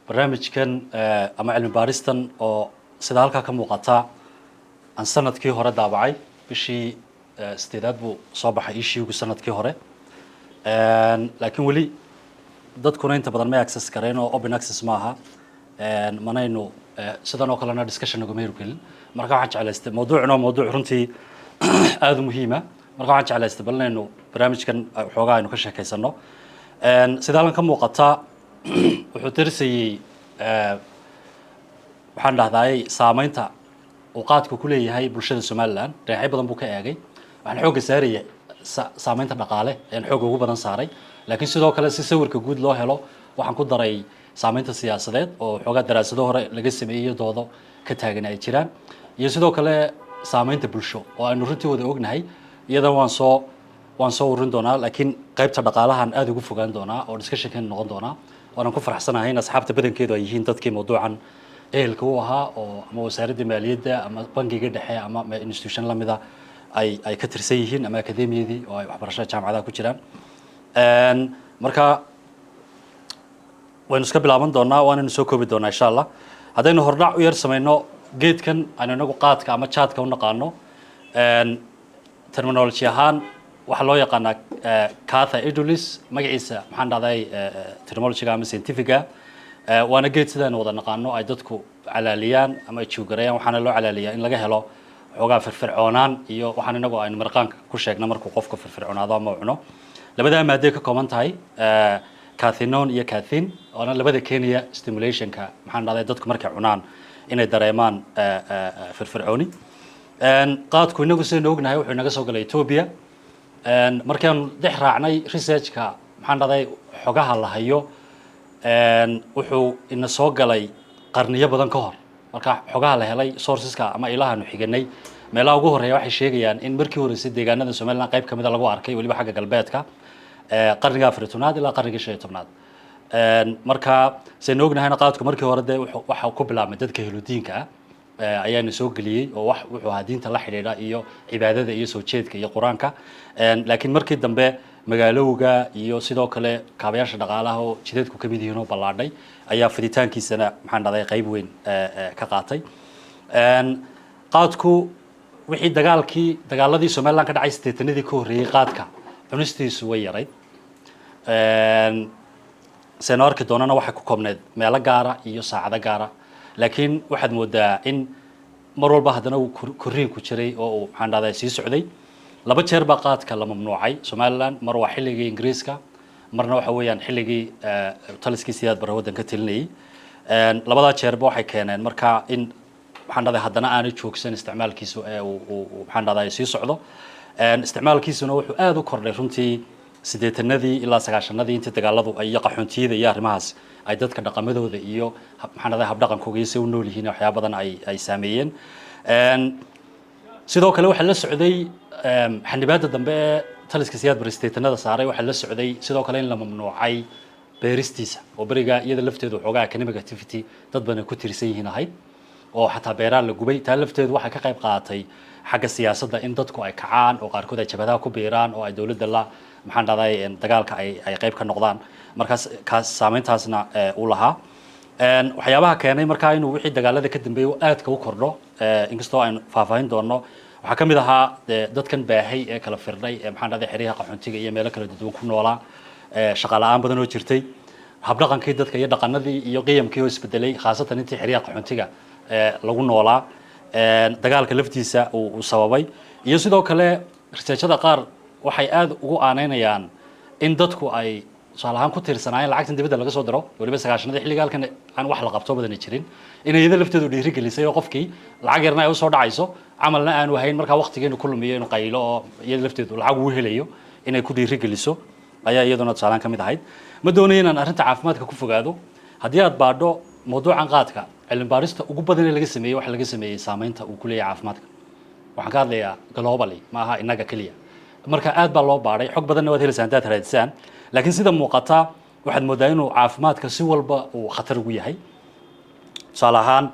barnaamijkan ama cilmi baaristan oo sida halka ka muuqata aan sanadkii hore daabacay bishii sideedaad buu soo baxay ishiigu sanadkii hore laakiin weli dadkuna inta badan ma access kareen oo open access ma aha manaynu sidan oo kalena discussion uga meeru gelin marka waxaan jeclaystay mawduuc runtii aad u muhiim ah marka waxaan jeclaystay balnaynu barnaamijkan xoogaa aynu ka sheekaysano sida halkan ka muuqata wuxuu tirsayay waxaan dhahdaay saameynta uu qaadku ku leeyahay bulshada Soomaaliland dhinacyo badan buu ka eegay waxaan xoogga saarayay saameynta dhaqaale ee xoogga ugu badan saaray laakiin sidoo kale si sawirka guud loo helo waxaan ku daray saameynta siyaasadeed oo xoogaa daraasado hore laga sameeyay doodo ka taagan ay jiraan iyo sidoo kale saameynta bulsho oo aynu runtii wada ognahay iyada waan soo urin doonaa laakiin qaybta dhaqaalahan aad ugu fogaan doonaa oo discussion noqon doonaa waan ku faraxsanahay in asxaabta badankeedu ay yihiin dadkii mawduucan ehelka u ahaa oo ama wasaaradda maaliyadda ama bangiga dhexe ama institution lamida ay ka tirsan yihiin ama akademiyadii oo ay waxbarashada jaamacadaha ku jiraan marka waynu iska bilaaban doonaa waanaynu soo koobi doonaa insha allah haddaynu hordhac u yar samayno geedkan aynu inagu qaadka ama jaadka u naqaano terminology ahaan waxaa loo yaqaanaa Catha edulis magaciisa maxaan dhahday terminology ama scientific waana geed sidaan wada naqaano ay dadku calaaliyaan ama ay juugarayaan waxaana loo calaaliyaa in laga helo xoogaa firfircoonaan iyo waxaan inagu aynu marqaanka ku sheegna markuu qofka firfircoonaado ama uu cuno labada maaddo ka kooban tahay cathinone iyo cathin oo labada keenaya stimulationka maxaan dhahday dadku markay cunaan inay dareemaan firfircooni qaadku inagu sidaan ognahay wuxuu naga soo galay Ethiopia markaan dhex raacnay researchka maxaan dhahday xogaha la hayo wuxuu ina soo galay qarniyo badan ka hor marka xogaha la helay sourceska ama ilaahanu xiganay meelaha ugu horeeya waxay sheegayaan in markii hore si deegaanada Soomaaliland qayb kamid ah lagu arkay waliba xagga galbeedka qarniga 14aad ilaa qarniga 15aad marka seen ognahayna qaadku markii hore waxa ku bilaabmay dadka Heludiinka ayaana soo galiyay oo wax wuxuu ahaa diinta la xiriira iyo cibaadada iyo soo jeedka iyo quraanka laakiin markii dambe magaalowga iyo sidoo kale kaabayaasha dhaqaalaha oo jideedku ka mid yihiin oo ballaadhay ayaa fiditaankiisana maxaan dhahday qayb weyn ka qaatay qaadku wixii dagaaladii Soomaaliland ka dhacay 80-nadii ka horeeyay qaadka cunistiisu way yarayd seenarki doonana waxa ku koobneed meelo gaara iyo saacado gaara laakiin waxaad moodaa in mar walba haddana uu korriin ku jiray oo uu maxaan dhahday sii socday laba jeer baa qaadka la mamnuucay Soomaaliland mar waa xilligii Ingiriiska marna waxa weeyaan xilligii taliskii siyaad bar wadanka tilinayay labada jeerba waxay keeneen marka in maxaan dhahday haddana aan joogsan isticmaalkiisu ee uu maxaan dhahday sii socdo isticmaalkiisuna wuxuu aad u kordhay runtii 80nadii ilaa 90nadii intii dagaaladu ay qaxoontiyada iyo arrimahaas ay dadka dhaqamadooda iyo maxaan dhahday hab dhaqankooda iyo u nool yihiin waxyaabo badan ay saameeyeen sidoo kale waxa la socday xanibaadda dambe ee taliska siyaad bar 80nada saaray waxa la socday sidoo kale in la mamnuucay beeristiisa oo bariga iyada lafteedu xoogaa economic activity dad badan ku tirsan yihiin ahayd oo xataa beeraha la gubay taa lafteedu waxay ka qayb qaadatay xagga siyaasadda in dadku ay kacaan oo qaarkood ay jabhadaha ku biiraan oo ay dawladda la maxaan dhahday dagaalka ay qayb ka noqdaan markaas kaas saameyntaasna uu lahaa waxyaabaha keenay markaa inuu wixii dagaalada ka dambeeyay aadka u kordho inkastoo aan faahfaahin doono waxaa kamid ahaa dadkan baahay ee kala firdhay ee maxaan dhahday xiriyaha qaxoontiga iyo meelo kala duwan ku noolaa shaqo la'aan badan oo jirtay hab dhaqankii dadka iyo dhaqanadii iyo qiyamkii oo isbedelay khaasatan intii xiriyaha qaxoontiga lagu noolaa dagaalka laftiisa uu sababay iyo sidoo kale researchada qaar waxay aad ugu aaneynayaan in dadku ay salahan ku tiirsanaayeen lacagtan dibadda laga soo diro waliba 90nadii xilliga halkan aan wax la qabto badan jirin in iyada lafteedu dhiiri gelisay oo qofkii lacag yarna ay u soo dhacayso amalna aan wahayn marka waqtigeenu ku lumiyo inuu qaylo oo iyada lafteedu lacag uu helayo inay ku dhiiri geliso ayaa iyaduna salahan kamid ahayd ma doonayo inaan arrinta caafimaadka ku fogaado haddii aad baadho mawduucan qaadka cilmi baarista ugu badan ee laga sameeyay waxa laga sameeyay saameynta uu ku leeyahay caafimaadka waxaan ka hadlayaa globally ma aha inaga kaliya marka aad baa loo baaray xog badanna waad helaysaa intaad raadisaan laakiin sida muuqata waxaad moodaa inuu caafimaadka si walba uu khatar ugu yahay tusaale ahaan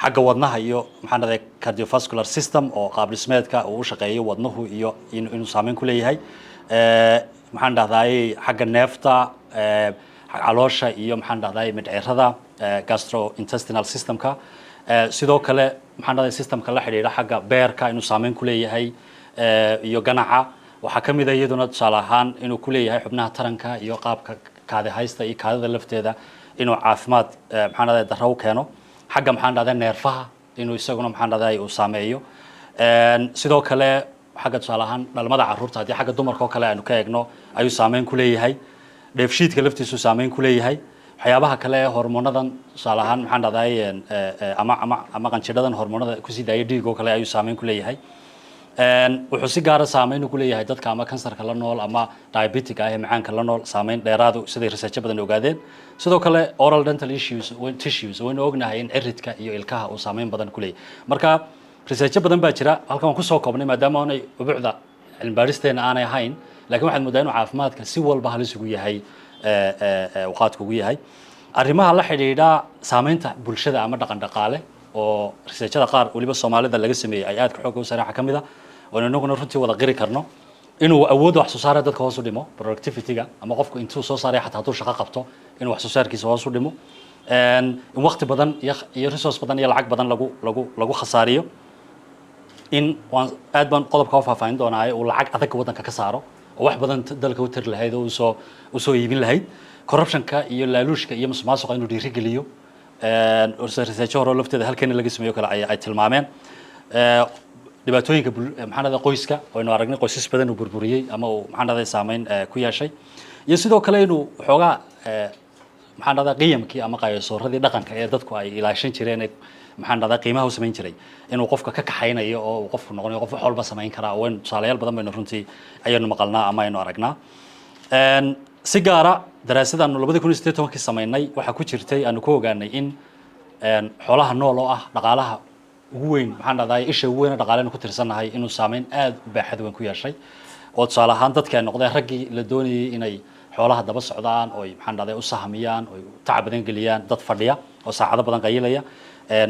xagga wadnaha iyo maxaan dhahday cardiovascular system oo qaab dhismeedka uu u shaqeeyo wadnuhu iyo inuu saameyn ku leeyahay maxaan dhahday xagga neefta caloosha iyo maxaan dhahday midceerada gastrointestinal systemka sidoo kale maxaan dhahay systemka la xidhiidha xagga beerka inuu saameyn ku leeyahay iyo ganaca waxaa ka mid ah iyaduna tusaale ahaan inuu ku leeyahay xubnaha taranka iyo qaabka kaadi haysta iyo kaadida lafteeda inuu caafimaad maxaan dhahay darro u keeno xagga maxaan dhahay neerfaha inuu isaguna maxaan dhahay uu saameeyo sidoo kale xagga tusaale ahaan dhalmada carruurta haddii xagga dumarka oo kale aynu ka eegno ayuu saameyn ku leeyahay dheefshiidka laftiisu saameyn ku leeyahay waxyaabaha kale hormoonadan tusaale ahaan maxaan dhahay ama qanjidhadan hormoonada kusii daaya dhiig oo kale ayuu saameyn ku leeyahay wuxuu si gaara saameyn ku leeyahay dadka ama kansarka la nool ama diabetic ah ee macaanka la nool saameyn dheeraadu siday research badan ogaadeen sidoo kale oral dental tissues waynu ognahay in ciridka iyo ilkaha uu saameyn badan ku leeyahay marka research badan baa jira halkan waan kusoo koobnay maadaama aanay ubuucda cilmi baaristeena aanay ahayn laakiin waxaad moodaa inuu caafimaadka si walba halis ugu yahay waqaadku ugu yahay arrimaha la xidhiidha saameynta bulshada ama dhaqan dhaqaale oo researchada qaar waliba Soomaalida laga sameeyay ay aad ka xoog u saraaxa kamid ah oo inaguna runtii wada qiri karno inuu awood wax soo saar dadka hoos u dhimo productivity-ga ama qofku intuu soo saaray xataa hadduu shaqo qabto inuu wax soo saarkiisa hoos u dhimo in waqti badan iyo resource badan iyo lacag badan lagu khasaariyo in aad baan qodobka u faahfaahin doonaa oo lacag adag wadanka ka saaro oo wax badan dalka u tir lahayd oo soo iibin lahayd corruption-ka iyo laaluushka iyo musuqmaasuqa inuu dhiirigeliyo research hore lafteeda halkan laga sameeyo kale ay tilmaameen dhibaatooyinka maxaan dhahay qoyska oo aynu aragnay qoysas badan uu burburiyay ama uu maxaan dhahay saameyn ku yeeshay iyo sidoo kale inuu xoogaa maxaan dhahay qiyamkii ama qaayasooradii dhaqanka ee dadku ay ilaashan jireen maxaan dhahay qiimaha u sameyn jiray inuu qofka ka kaxaynayo oo uu qofku noqonayo qof wax walba sameyn kara oo tusaalayaal badan baynu runtii ayaynu maqalnaa ama aynu aragnaa si gaara daraasadaan 2018 sameynay waxa ku jirtay aanu ku ogaanay in xoolaha nool oo ah dhaqaalaha ugu weyn maxaan dhahay isha ugu weyn dhaqaalaha ku tirsanahay inuu saameyn aad u baaxad weyn ku yeeshay oo tusaale ahaan dadka ay noqdeen raggii la doonayay inay xoolaha daba socdaan oo maxaan dhahay u sahmiyaan oo tacab badan geliyaan dad fadhiya oo saacado badan qaylaya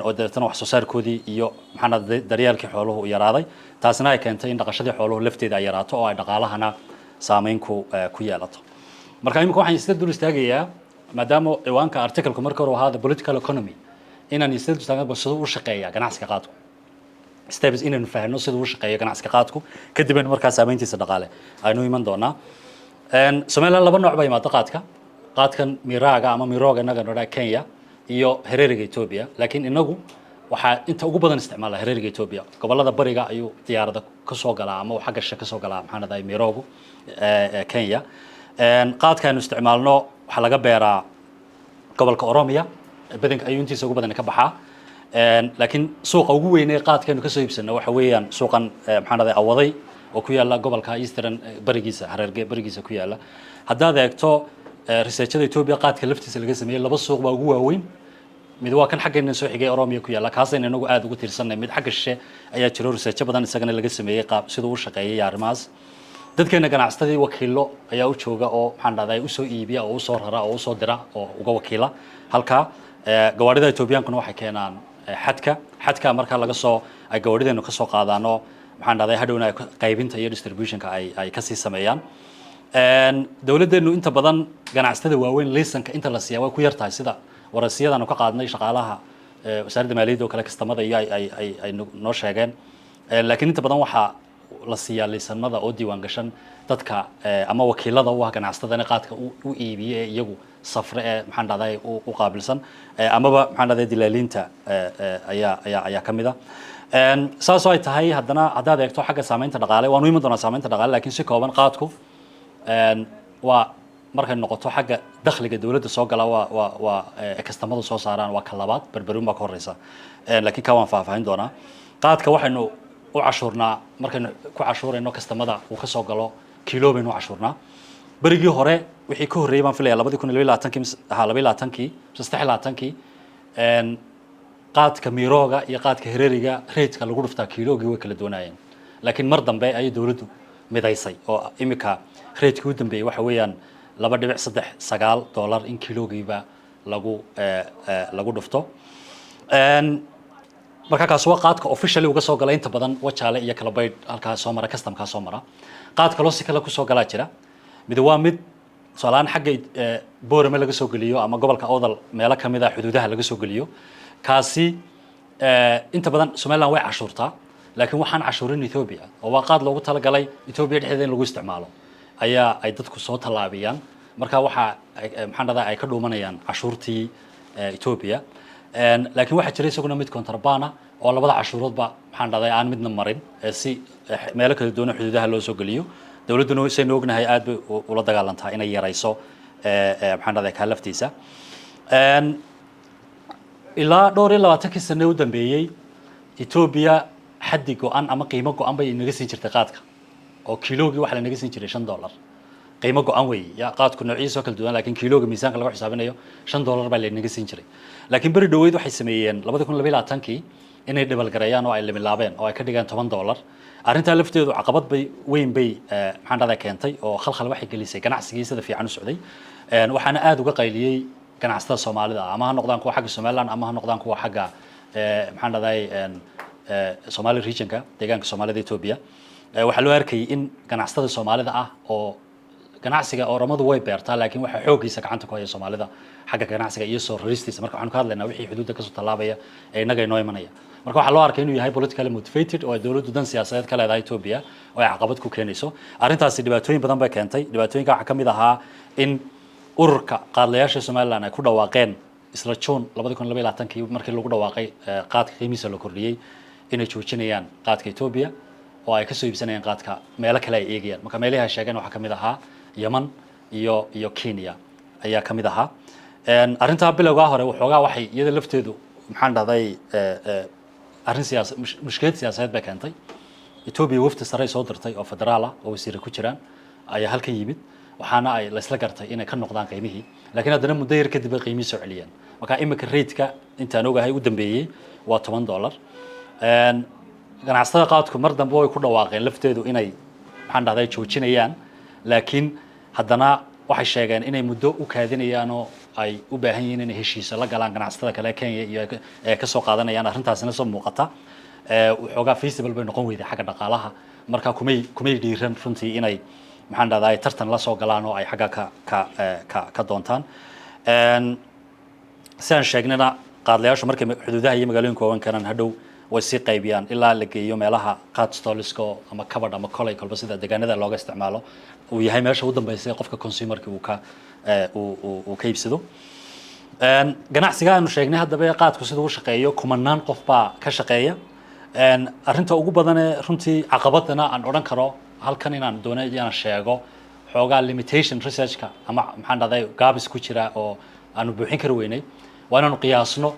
oo dadana wax soo saarkoodii iyo maxaan dhahay daryeelkii xooluhu u yaraaday taasina ay keentay in dhaqashadii xooluhu lafteeda ay yaraato oo ay dhaqaalahana saameyn ku yeelato marka imika waxaan isla dul istaagayaa maadaama ciwaanka article-ku marka hore ahaa political economy inaan isla dul istaagno sidoo u shaqeeya ganacsiga qaadku steps inaan fahanno sidoo u shaqeeya ganacsiga qaadku kadib in markaa saameyntiisa dhaqaale aynu iman doonaa Soomaaliland laba nooc baa yimaada qaadkan miraaga ama mirooga inaga nodha Kenya iyo hareeriga Ethiopia laakiin inagu waxaa inta ugu badan isticmaala hareeriga Ethiopia gobolada bariga ayuu diyaarada ka soo galaa ama xagga shaqo ka soo galaa maxaan dhahay miroogu Kenya qaadkaanu isticmaalno waxa laga beeraa gobolka Oromia badanka ayuu intiisa ugu badan ka baxaa laakiin suuqa ugu weyn ee qaadkaanu ka soo iibsano waxa weeyaan suuqan maxaan dhahay awaday oo ku yaala gobolka Eastern barigiisa hareerga barigiisa ku yaala haddaad eegto researchada Ethiopia qaadka laftiisa laga sameeyay laba suuq baa ugu waaweyn mid waa kan xaggeena soo xigay Oromia ku yaala kaasayna inagu aad ugu tiirsanay mid xagga shishe ayaa jiro research badan isagana laga sameeyay qaab sidoo uu shaqeeyay arrimahaas dadkeena ganacsatada wakiilo ayaa u jooga oo maxaan dhahay u soo iibiya oo u soo rara oo u soo dira oo uga wakiila halka gawaarida Ethiopiankuna waxay keenaan xadka marka laga soo ay gawaarideenu ka soo qaadaano maxaan dhahay hadhowna qaybinta iyo distributionka ay ka sii sameeyaan dawladeenu inta badan ganacsatada waaweyn liisanka inta la siiyaa way ku yartahay sida warasiyadan ka qaadnay shaqaalaha wasaaradda maaliyadda oo kale kastamada iyo ay noo sheegeen laakiin inta badan waxa la siiyaa liisanada oo diiwaan gashan dadka ama wakiilada u ah ganacsatada qaadka u iibiye iyagu safre ee maxaan dhahay u qaabilsan amaba maxaan dhahay dilaaliinta ayaa kamid ah saas oo ay tahay haddana haddaad eegto xagga saameynta dhaqaale waanu iman doonaa saameynta dhaqaale laakiin si kooban qaadku waa markay noqoto xagga dakhliga dawladda soo gala waa kastamadu soo saaraan waa ka labaad berberuun baa ka horeysa laakiin ka waan faahfaahin doonaa qaadka waxaynu u cashuurnaa markaynu ku cashuurayno kastamada uu ka soo galo kiilo baynu u cashuurnaa berigii hore wixii ka horreeyay baan filayaa 2022 qaadka mirooga iyo qaadka hareeriga reedka lagu dhuftaa kiilogii way kala doonayeen laakiin mar dambe ay dawladdu midaysay oo imika reedkii u dambeeyay waxa weeyaan $2.39 in kiilogiiba lagu dhufto marka kaas waa qaadka officially uga soo galay inta badan wajaale iyo kala bayd halka soo mara custom ka soo mara qaadka loo si kala ku soo galaa jira mid waa mid سؤالان حق بور ما لقى سوق اليو أما قبل كأوضل ملاك هم إذا حدودها لقى سوق اليو كاسي أنت بدن سومالان وين عشورتا لكن وحن عشورين إثيوبيا وواقع لو قلت لك علي إثيوبيا الحين لو استعماله أي ضدك صوت اللعبيان مركا وحى محن هذا أي كله منيان عشورتي إثيوبيا لكن واحد تري سوقنا ميت كونتربانا ولا بدأ عشورات بقى محن هذا عن مدن مرين سي مالك الدون حدودها لو سوق اليو دولة نو سينوجنا هي آد ولا دجالنتها إن يرايسو محن هذا كهلفتيسا إلا دوري لو أتكي سنة ودن بيجي إثيوبيا حد قوان أما قيمة قوان بي نجسين شرتقاتك أو كيلوجي واحد نجسين $5 قيمة قوان وي يا قات كنا عيسى كل دوان لكن كيلوجي ميزان كلا واحد حسابنا يو $5 بالي نجسين شري لكن بري دويد واحد سميين لما تكون لبيلا تانكي إن يدبل جريان أو اللي من لابين أو كده كان $8 أرنت ألفت عقبات بي وين بي محن هذا كنتي أو خل واحد جلسي كان عسكري هذا في عنو السعودي وحنا آد وقايلي كان عستا الصومالي ده أما هنقدان كوا حق الصومالان أما هنقدان كوا حق محن هذا Somali regionka deegaanka Soomaalida Ethiopia waxa loo arkay in ganacsatada Soomaalida ah oo ganacsiga oo ramadu way beertaa laakiin waxa xoogiisa gacanta ku haya Soomaalida xagga ganacsiga iyo soo raristiisa marka waxaan ka hadlaynaa wixii xuduudda ka soo talaabaya ee inaga inoo imanaya marka waxa loo arkay inuu yahay politically motivated oo dawladdu dan siyaasadeed ka leedahay Ethiopia oo ay caqabad ku keenayso arrintaasi dhibaatooyin badan bay keentay dhibaatooyinka waxa kamid ahaa in ururka qaadlayaasha Soomaaliland ay ku dhawaaqeen isla June 2022 markii lagu dhawaaqay qaadka qiimihiisa la kordhiyay inay joojinayaan qaadka Ethiopia oo ay ka soo iibsanayaan qaadka meelo kale ay eegayaan marka meelaha sheegan waxa kamid ahaa Yemen iyo Kenya ayaa kamid ahaa arinta bilowga hore waxoogaa waxay iyada lafteedu maxaan dhahday arrin siyaasad mushkilad siyaasadeed bay keentay Ethiopia wafdi sare soo dirtay oo federaal ah oo wasiir ku jiraan ayaa halkan yimid waxaana ay la isla gartay inay ka noqdaan qiimihii laakiin haddana muddo yar kadib ay qiimihii soo celiyeen marka imika rate-ka intaan ogahay u dambeeyay waa $10 ganacsatada qaadku mar dambe way ku dhawaaqeen lafteedu inay maxaan dhahday joojinayaan laakiin haddana waxay sheegeen inay muddo u kaadinayaan oo ay u baahan yihiin inay heshiis la galaan ganacsatada kale Kenya iyo ka soo qaadanayaan arrintaasina soo muuqata waxoogaa feasible bay noqon weyday xagga dhaqaalaha marka kumay dhiiran runtii inay maxaan dhahday tartan la soo galaan oo ay xagga ka doontaan sidaan sheegnayna qaadlayaashu markay xuduudaha iyo magaalooyinka waaweyn karaan hadhow way sii qaybiyaan ilaa la geeyo meelaha qaad stolisko ama kabadh ama kolay kolba sida deegaanada looga isticmaalo uu yahay meesha ugu dambeysay qofka consumerka uu ka iibsado ganacsiga aanu sheegnay haddaba qaadku siduu u shaqeeyo kumanaan qof baa ka shaqeeya arrinta ugu badan ee runtii caqabadana aan odhan karo halkan inaan doonayo inaan sheego xoogaa limitation researchka ama maxaan dhahday gaabis ku jira oo aanu buuxin kari weynay waa inaanu qiyaasno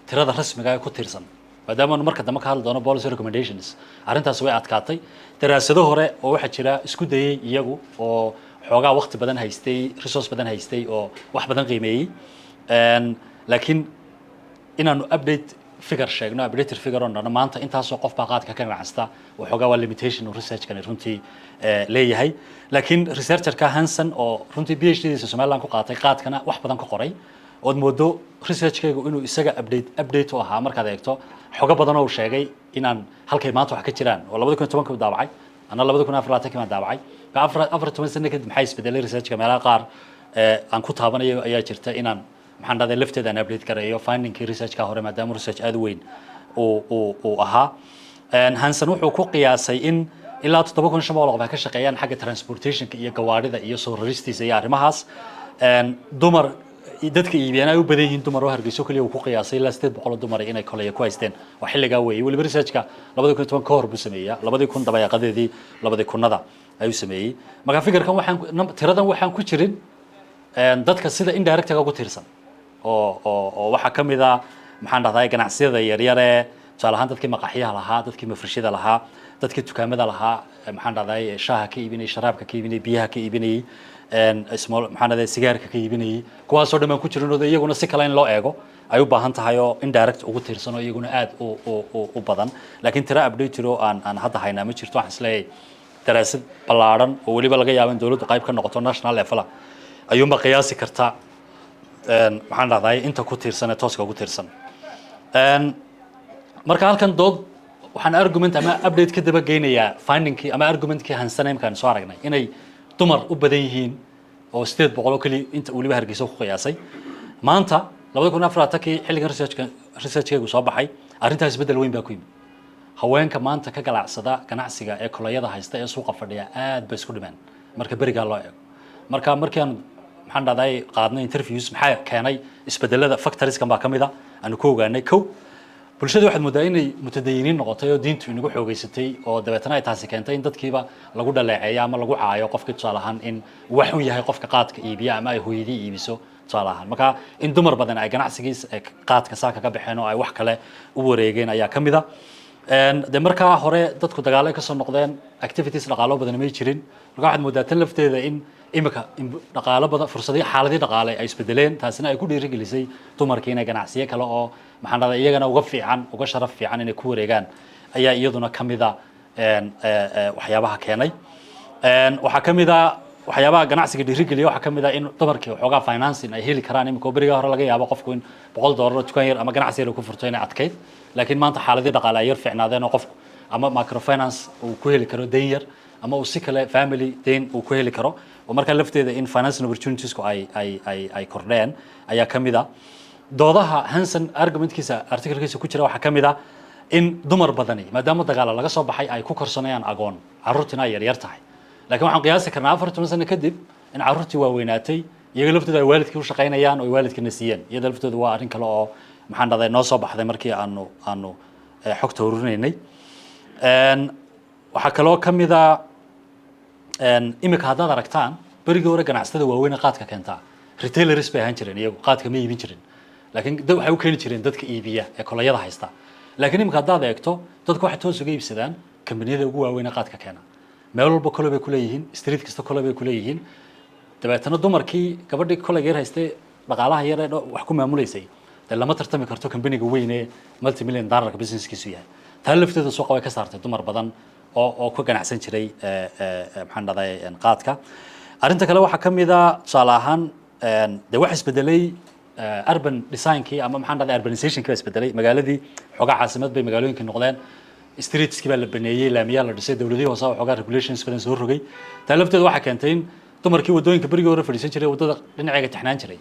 tirada rasmiga ee ku tirsan maadaama marka dambe ka hadli doono policy recommendations arrintaas way adkaatay daraasado hore oo waxa jira isku dayay iyagu oo xoogaa waqti badan haystay resource badan haystay oo wax badan qiimeeyay laakiin inaanu update figure sheegno updated figure on maanta intaasoo qof baa qaadka ka ganacsata waxoogaa waa limitation oo researchkan runtii leeyahay laakiin researcherka Hansen oo runtii PhD-diisa Somaliland ku qaatay qaadkana wax badan ka qoray oo moodo researchkaygu inuu isaga update u ahaa markaad eegto xogo badan oo sheegay inaan halkay maanta wax ka jiraan oo 2010 daabacay ana 2024 daabacay 14 sano kadib maxay isbedelay researchka meelaha qaar aan ku taabanayo ayaa jirta inaan maxaan dhahday lafteeda aan update gareeyo findingkii researchka hore maadaama research aad u weyn oo ahaa Hansen wuxuu ku qiyaasay in ilaa 7,500 qof ka shaqeeyaan xagga transportationka iyo gawaarida iyo soo raristiisa iyo arrimahaas dumar dadka iibiyaan ay u badan yihiin dumar oo hargeyso kaliya uu ku qiyaasay ilaa 800 dumar inay kolay ku haysteen oo xilliga weeyay waliba researchka 2010 ka hor buu sameeyay 2010 dabayaaqadeedii 2010nada ayuu sameeyay marka fikirkan waxaan tiradan waxaan ku jirin dadka sida indirect uga tirsan oo waxa kamid ah maxaan dhahday ganacsiyada yaryar ee tusaalahaan dadkii maqaaxiyaha lahaa dadkii mafrashida lahaa dadkii dukaamada lahaa maxaan dhahday shaaha ka iibinay sharaabka ka iibinay biyaha ka iibinay small maxaan dhahday sigaarka ka iibinay kuwaas oo dhamaan ku jirin oo iyaguna si kale in loo eego ay u baahan tahay oo indirect ugu tirsan oo iyaguna aad u badan laakiin tira update oo aan hadda haynaa ma jirto waxaan isleeyahay daraasad ballaaran oo waliba laga yaabo in dawladdu qayb ka noqoto national level ayuu ma qiyaasi kartaa maxaan dhahday inta ku tirsan ee tooska ugu tirsan marka halkan dood waxaan argument ama update ka daba geynayaa findingkii ama argumentkii Hansen imkaan soo aragnay inay dumar u badan yihiin oo 800 kali inta waliba hargeysa ku qiyaasay maanta 2024 xilligan research-keegu soo baxay arrintaas bedel weyn baa ku yimid haweenka maanta ka ganacsada ganacsiga ee kolayada haysta ee suuqa fadhiya aad bay isku dhimeen marka beriga loo eego markaan maxaan dhahday qaadnay interviews maxaa keenay isbedelada factories-kan baa kamid ah aanu ku ogaanay kow bulshada waxaad moodaa inay mutadayiniin noqotay oo diintu inagu xoogeysatay oo dabeetana ay taasi keentay in dadkiiba lagu dhaleeceeyo ama lagu caayo qofka tusaale ahaan in wax uu yahay qofka qaadka iibiya ama ay hooyadii iibiso tusaale ahaan marka in dumar badan ay ganacsigiisa qaadka saaka ka baxeen oo ay wax kale u wareegeen ayaa kamid ah de markaa hore dadku dagaalo ay ka soo noqdeen activities dhaqaalo badan ma jirin marka waxaad moodaa tan lafteeda in imika dhaqaalo badan fursadii xaaladii dhaqaale ay isbedeleen taasina ay ku dhiirigelisay dumarkii inay ganacsiyo kale oo maxaan dhahdaa iyagana uga fiican uga sharaf fiican inay ku wareegaan ayaa iyaduna kamid ah waxyaabaha keenay waxaa kamid ah waxyaabaha ganacsiga dhiirigeliya waxaa kamid ah in dumarkii waxoogaa financing ay heli karaan imika beriga hore laga yaabo qofku in $100 dukaan yar ama ganacsi yar ku furto inay adkayd laakiin maanta xaaladii dhaqaale ay yar fiicnaadeen oo qofku ama microfinance uu ku heli karo deyn yar ama uu si kale family deyn uu ku heli karo oo marka lafteeda in financial opportunitiesku ay kordheen ayaa kamid ah doodaha Hansen argumentkiisa article-kiisa ku jira waxaa kamid ah in dumar badani maadaama dagaal laga soo baxay ay ku korsanayaan agoon carruurtina yar yar tahay laakiin waxaan qiyaasi karnaa 40 sano kadib in carruurtii waaweynatay iyaga laftooda ay waalidkii u shaqaynayaan oo waalidkina siiyeen iyada laftooda waa arrin kale oo maxaan dhahday noo soo baxday markii aanu xogta ururinaynay waxaa kaloo kamid ah imika haddaad aragtaan berigii hore ganacsatada waaweyn qaadka keentaa retailers bay ahaan jireen iyagu qaadka ma iibin jirin laakiin dad waxay u keeni jireen dadka iibiya ee kolayada haysta laakiin imika haddaad eegto dadku waxay toos uga iibsadaan kambaniyada ugu waaweyn ee qaadka keena meel walba kole bay ku leeyihiin street kasta kole bay ku leeyihiin dabeetana dumarkii gabadhii kolayga yar haystay dhaqaalaha yar ee wax ku maamulaysay dee lama tartami karto kambaniga weyn ee multi-million dollarka businesskiisu yahay taa lafteeda suuqa way ka saartay dumar badan oo ku ganacsan jiray maxaan dhahday qaadka arrinta kale waxaa kamid ah tusaale ahaan dee wax isbedelay urban designkii ama maxaan dhahday urbanizationkii baa isbedelay magaaladii xoogaa caasimad bay magaalooyinkii noqdeen streetskii baa la baneeyey laamiyaa la dhisay dowladihii hoose waxoogaa regulations badan soo rogay taa lafteeda waxaa keentay in dumarkii wadooyinka berigii hore fadhiisan jiray waddada dhinaceega taxnaan jiray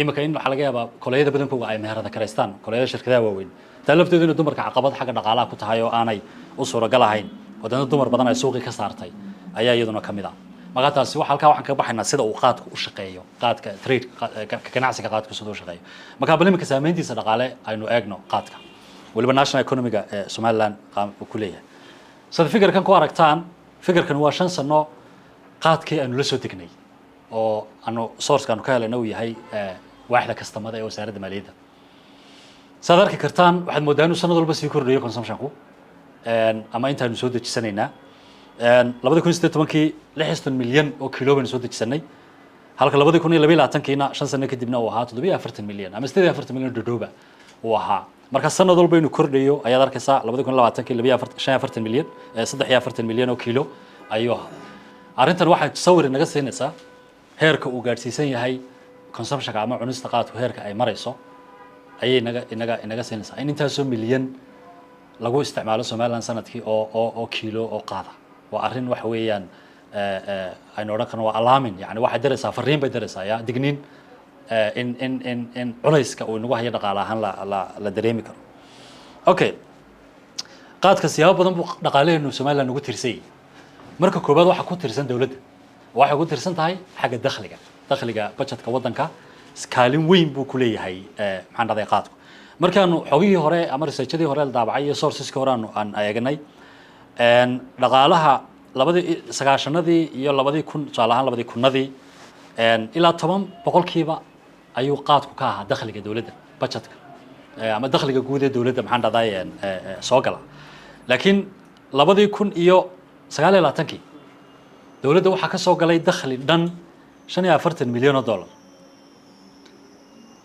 imika in waxaa laga yaabaa kolayada badankooga ay meherada karaystaan kolayada shirkadaha waaweyn taa lafteedu inay dumarka caqabad xagga dhaqaalaha ku tahay oo aanay u suuragal ahayn wadana dumar badan ay suuqii ka saartay ayaa iyaduna kamid ah marka taasi halkaa waxaan kaga baxaynaa sida uu qaadku u shaqeeyo qaadka trade ganacsiga qaadku sida uu shaqeeyo marka bal imika saameyntiisa dhaqaale aynu eegno qaadka waliba national economiga ee Somaliland uu ku leeyahay sida fikirkan ku aragtaan fikirkan waa 5 sano qaadkii aanu la soo degnay oo aanu source-kan ka helay uu yahay waaxda kastamada ee wasaaradda maaliyadda saad arki kartaan waxaad moodaan inuu sanad walba sii kordhayo consumption-ku ama intaanu soo dejisanaynaa 2018 60 milyan oo kilo baynu soo dejisanay halka 2022 5 sano kadibna uu ahaa 47 milyan ama 48 milyan dhodhooba uu ahaa marka sanad walba inuu kordhayo ayaad arkaysaa 2020 45 milyan 43 milyan oo kilo ayuu ahaa arrintan waxay sawir naga siinaysaa heerka uu gaarsiisan yahay consumption-ka ama cunista qaadku heerka ay marayso ayay inaga siinaysaa in intaasoo milyan lagu isticmaalo Somaliland sanadkii oo kilo oo qaada waa arrin wax weeyaan aynu oran karno waa alarming yani waxay daraysaa fariin bay daraysaa ya digniin in culayska uu inagu hayo dhaqaale ahaan la dareemi karo okay qaadka siyaabo badan buu dhaqaaleenu Somaliland ugu tirsay marka koobaad waxa ku tirsan dawladda waxa ku tirsan tahay xagga dakhliga budgetka wadanka kaalin weyn buu ku leeyahay maxaan dhahday qaadku markaanu xogihii hore ama researchadii hore la daabacay iyo sourceska hore aan eegnay dhaqaalaha 2009 iyo 2000 tusaalahaan 2000 ilaa 10% ayuu qaadku ka ahaa dakhliga dawladda budgetka ama dakhliga guud ee dawladda maxaan dhahday soo gala laakiin 2029 dawladda waxa ka soo galay dakhli dhan 45 milyan oo dollar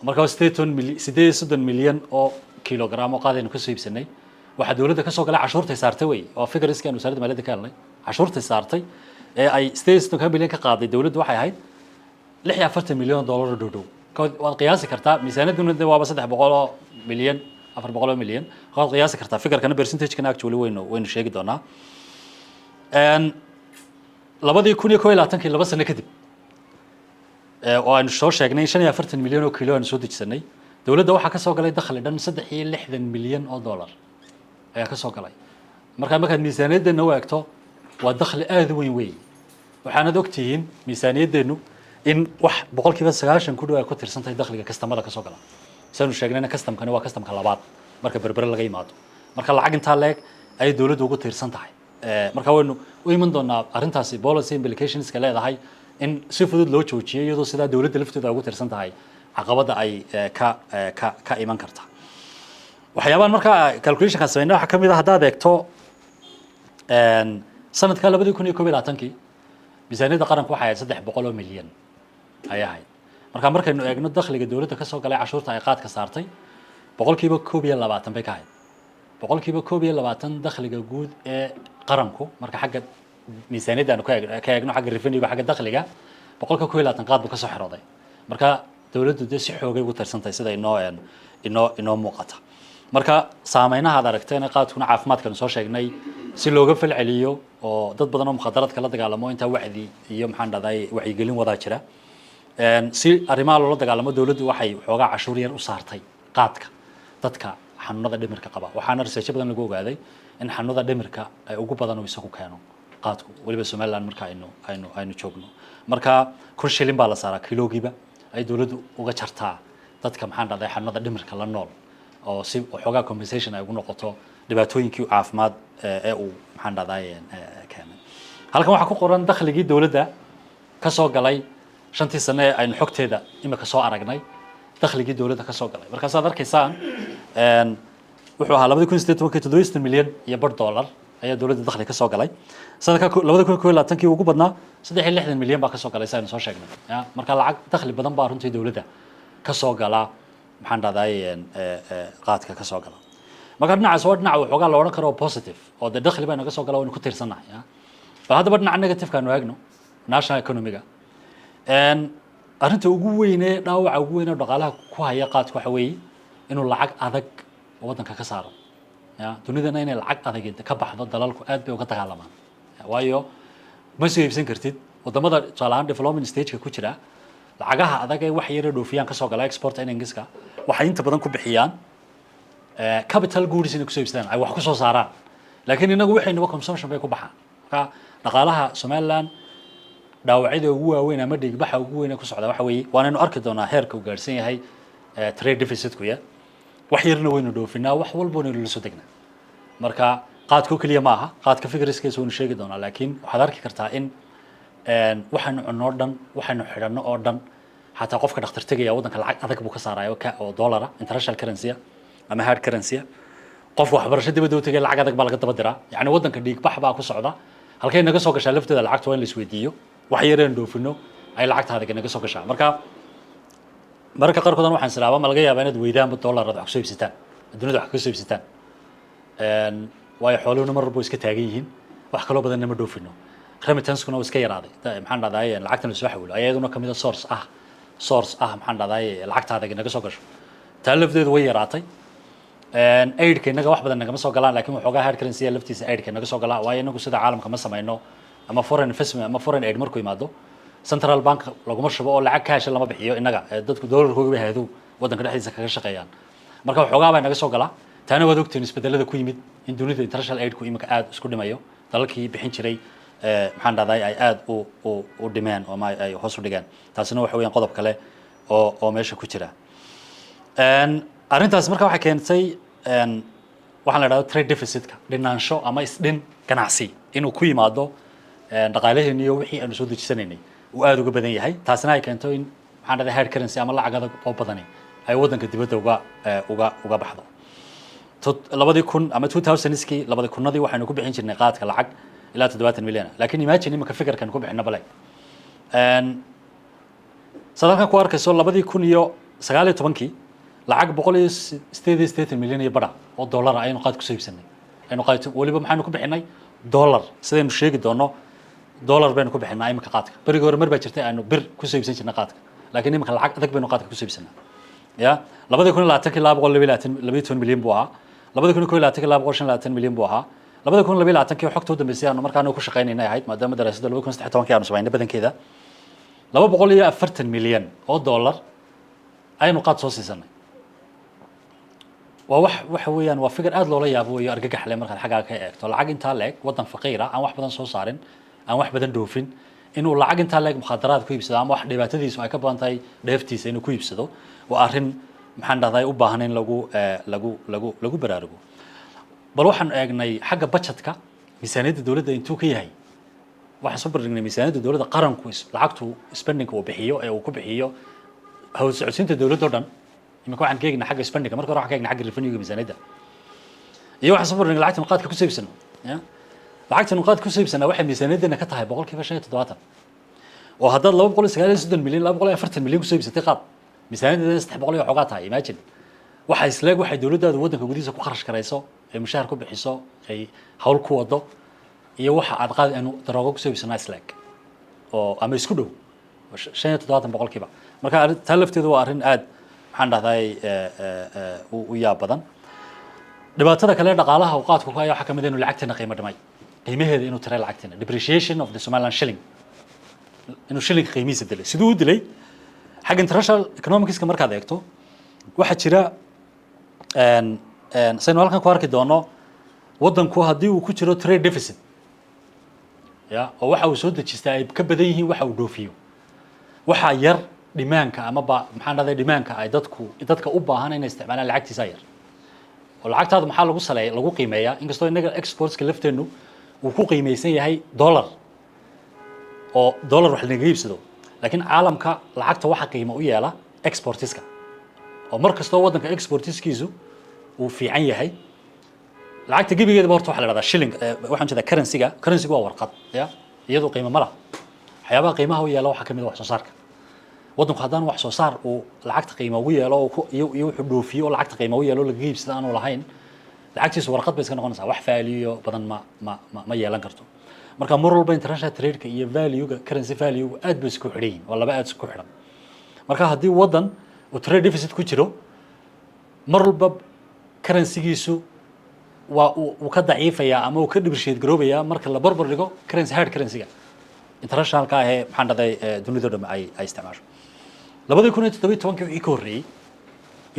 marka 8 milyan oo kilogram oo qaadaynu ka soo iibsanay waxa dawladda ka soo galay cashuurta saartay way oo figures kan wasaaradda maaliyadda ka helnay cashuurta saartay ee ay 8 milyan ka qaaday dawladdu waxay ahayd 46 milyan dollar dhow waad qiyaasi kartaa miisaaniyaduna waaba 300 milyan 400 milyan waad qiyaasi kartaa figure-kana percentage-kana actually waynu sheegi doonaa 2021 2 sano kadib oo aynu soo sheegnay 45 milyan oo kiilo aan soo dejisanay dawladda waxa ka soo galay dakhli dhan 360 milyan oo dollar ayaa ka soo galay markaad miisaaniyaddeena u eegto waa dakhli aad u weyn waxaanad ogtihiin miisaaniyaddeenu in wax boqolkiiba 90 ku dhow ay ku tirsan tahay dakhliga kastamada ka soo gala sanu sheegnayna kastamkani waa kastamka labaad marka berber laga yimaado marka lacag inta leeg ay dawladdu ugu tirsan tahay marka waynu u iman doonaa arrintaasi policy implications ka leedahay in si fudud loo joojiyo iyadoo sida dawladda lafteeda ugu tirsan tahay caqabada ay ka iman karta waxyaabahan marka calculation ka sameeyay waxa kamid ah hadaad eegto sanadka 2021 miisaaniyadda qaranku waxa ay 300 milyan ay ahayd markaynu eegno dakhliga dawladda ka soo galay cashuurta ay qaadka saartay boqolkiiba 22 bay ka ahayd boqolkiiba 22 dakhliga guud ee qaranku marka xagga miisaaniyadda aanu ka eegno xagga revenue xagga dakhliga boqolka 22 qaad buu ka soo xirooday marka dawladdu si xoogay ugu tirsantahay sida inoo muuqata marka saameynaha aad aragteen qaadkuna caafimaadkan soo sheegnay si looga falceliyo oo dad badan oo mukhadaraadka la dagaalamo inta wacdi iyo maxaan dhaday wacyigelin wada jira si arrimaha loola dagaalamo dawladdu waxay xoogaa cashuur yar u saartay qaadka dadka xanuunada dhimirka qaba waxaana research badan lagu ogaaday in xanuunada dhimirka ay ugu badan oo isagu keeno qaadku waliba Soomaaliland marka aynu joogno marka 1 shilin baa la saaraa kiloogiiba ay dawladdu uga jartaa dadka maxaan dhaday xanuunada dhimirka la nool oo si xoogaa compensation ay ugu noqoto dhibaatooyinkii caafimaad ee uu maxaan dhaday keenay halkan waxa ku qoran dakhligii dawladda ka soo galay shantii sano ee aynu xogteeda imika soo aragnay dakhligii dawladda ka soo galay markaas aad arkaysaan wuxuu ahaa 2018 milyan iyo bar dollar ayaa dawladda dakhli ka soo galay sanadka 2021 ugu badnaa 360 milyan baa ka soo galay saynu soo sheegnay marka lacag dakhli badan baa runtii dawladda ka soo gala maxaan dhaday qaadka ka soo gala marka dhinacaas waa dhinac waxoogaa la oran karo positive oo dakhli baa naga soo gala oo ku tiirsanahay bal hadaba dhinaca negative kaanu eegno national economiga arrinta ugu weyn ee dhaawaca ugu weyn ee dhaqaalaha ku haya qaadku waxa weeye inuu lacag adag waddanka ka saaro dunidana inay lacag adag ka baxdo dalalku aad bay uga dagaalamaan waayo ma soo iibsan kartid wadamada tusaale development stage-ka ku jira lacagaha adag ee wax yar dhoofiyaan ka soo gala export earnings-ka waxay inta badan ku bixiyaan capital goods inay ku soo iibsadaan ay wax ku soo saaraan laakiin inagu waxaynu consumption bay ku baxaan marka dhaqaalaha Soomaaliland dhaawacyada ugu waaweyn ama dhigbaxa ugu weyn ee ku socda waxa weeye waanaynu arki doonaa heerka uu gaarsan yahay trade deficit-ku wax yarna waynu dhoofinaa wax walba waynu la soo degnaa marka qaadku kaliya ma aha qaadka fikirkiisa waynu sheegi doonaa laakiin waxaad arki kartaa in waxaanu cunno dhan waxaanu xidhanno oo dhan xataa qofka dhakhtar tagaya waddanka lacag adag buu ka saarayo oo dollar international currency ama hard currency qof waxbarasho dibadda u tagay lacag adag baa laga daba diraa yacni waddanka dhiigbax baa ku socda halkay naga soo gashaa lafteeda lacagta waa in la isweydiiyo wax yareen dhoofino ay lacagta adag naga soo gashaa marka qaarkoodana waxaan salaaba ma laga yaabaa inaad weydaanba dollarada wax ku soo iibsataan adduunada wax ku soo iibsataan waayo xooluhuna mar walba iska taagan yihiin wax kaloo badanna ma dhoofino remittance-kuna waa iska yaraaday maxaan dhahday lacagtan la soo xawilo ayaduna kamid ah source maxaan dhahday lacagta adag naga soo gasho taa lafteedu way yaraatay aidka inaga wax badan nagama soo galaan laakiin waxoogaa hard currency laftiisa aidka naga soo galaa waayo inagu sida caalamka ma samayno ama foreign investment ama foreign aid markuu yimaado central bank laguma shubo oo lacag cash lama bixiyo inaga dadku dollarkooga bay hay'adu waddanka dhexdiisa kaga shaqeeyaan marka waxoogaa baa naga soo galaa taana waad ogtiin isbedelada ku yimid in dunida international aid-ku imika aad isku dhimayo dalalkii bixin jiray maxaan dhahday ay aad u dhimeen oo ay hoos u dhigeen taasina waxa weeyaan qodob kale oo meesha ku jira arrintaas marka waxay keentay waxaan la idhahdo trade deficit-ka dhinaansho ama isdhin ganacsi inuu ku yimaado dhaqaalaheena iyo wixii aanu soo dejisanaynay uu aad uga badan yahay taasina ay keento in maxaan dhahday hard currency ama lacag adag oo badani ay waddanka dibadda uga baxdo 2000 ama 2000-kii 2000-nadii waxaynu ku bixin jirnay qaadka lacag ilaa 70 milyan laakiin imagine imika fikirkan ku bixina bale sadalkan ku arkayso 2019-kii lacag 188 milyan iyo badha oo dollar aynu qaad ku soo iibsanay aynu qaad waliba maxaanu ku bixinay dollar sidaynu sheegi doono dollar baynu ku bixinaa imika qaadka bariga hore mar baa jirtay aynu bir ku soo iibsan jirnay qaadka laakiin imika lacag adag baynu qaadka ku soo iibsanaa 2020-kii milyan buu ahaa 2021-kii milyan buu ahaa 2022-kii xogta u dambeysay aanu markaanu ku shaqeynayna ahayd maadaama daraasadda 2013-kii aanu samaynay badankeeda laba boqol iyo afartan milyan oo dollar aynu qaad soo siisanay waa waxa weeyaan waa fikir aad loola yaabo iyo argagax leh markaad xaggaa ka eegto lacag intaa leeg waddan faqiira aan wax badan soo saarin aan wax badan dhoofin inuu lacag intaa leeg mukhadaraad ku iibsado ama wax dhibaatadiisu ay ka badan tahay dheeftiisa inuu ku iibsado waa arrin maxaan dhahday u baahan in lagu baraarugo bal waxaan eegnay xagga budgetka miisaaniyadda dawladda intuu ka yahay waxaan soo bandhignay miisaaniyadda dawladda qaranku lacagtu spending uu bixiyo ee uu ku bixiyo hawl socodsiinta dawladda oo dhan imika waxaan ka eegnay xagga spending marka hore waxaan ka eegnay xagga revenue miisaaniyadda iyo waxaan soo bandhignay lacagta qaadka ku saabsan lacagta qaadka ku saabsan waxay miisaaniyaddeena ka tahay 75% oo haddaad 239 milyan 240 milyan ku saabsatay qaad miisaaniyaddeena 300 iyo xogaa tahay imagine waxa isleeg waxay dawladdaadu waddanka gudihiisa ku kharash garayso ay mushaar ku bixiso ay hawl ku wado iyo waxa aad qaad inuu daroogo ku saabsan isleeg oo ama isku dhow 75% marka taa lafteedu waa arrin aad waxaan dhahday u yaab badan dhibaatada kale dhaqaalaha oo qaadku ka ayaa waxa kamid ah inuu lacagteena qiimo dhimay qiimaheeda inuu tiray lacagteena depreciation of the Somaliland shilling inuu shilling qiimihiisa dilay sidoo uu dilay xagga international economics-ka markaad eegto waxa jira saynu halkan ku arki doono waddanku haddii uu ku jiro trade deficit ya oo waxa uu soo dejistaa ay ka badan yihiin waxa uu dhoofiyo waxa yar dhimaanka ama maxaan dhahday dhimaanka ay dadka u baahan inay isticmaalaan lacagtiisa yar oo lacagtaada maxaa lagu saleeyay lagu qiimeeyaa inkastoo inaga exportska lafteenu uu ku qiimeysan yahay dollar oo dollar wax laga iibsado laakiin caalamka lacagta waxa qiimo u yeela exportiska oo mar kastoo waddanka exportiskiisu uu fiican yahay lacagta gebigeeda horta waxa la yiraahdaa shilling waxaan jeedaa currency waa warqad ya iyadoo qiimo ma laha waxyaabaha qiimaha u yeela waxa kamid ah wax soo saarka waddanku haddaan wax soo saar uu lacagta qiimo ugu yeelo iyo wuxuu dhoofiyo lacagta qiimo u yeelo laga iibsado aanu lahayn lacagtiisu warqad bay iska noqonaysaa wax value badan ma yeelan karto marka mar walba international trade-ka iyo value-ga currency value aad bay isku xidhan yihiin waa laba aad isku xidhan marka haddii waddan uu trade deficit ku jiro mar walba currency-giisu waa uu ka daciifayaa ama uu ka depreciate garoobayaa marka la barbar dhigo hard currency-ga international-ka ah ee maxaan dhahday dunida oo dhan ay isticmaasho 2017 wixii ka horreeyay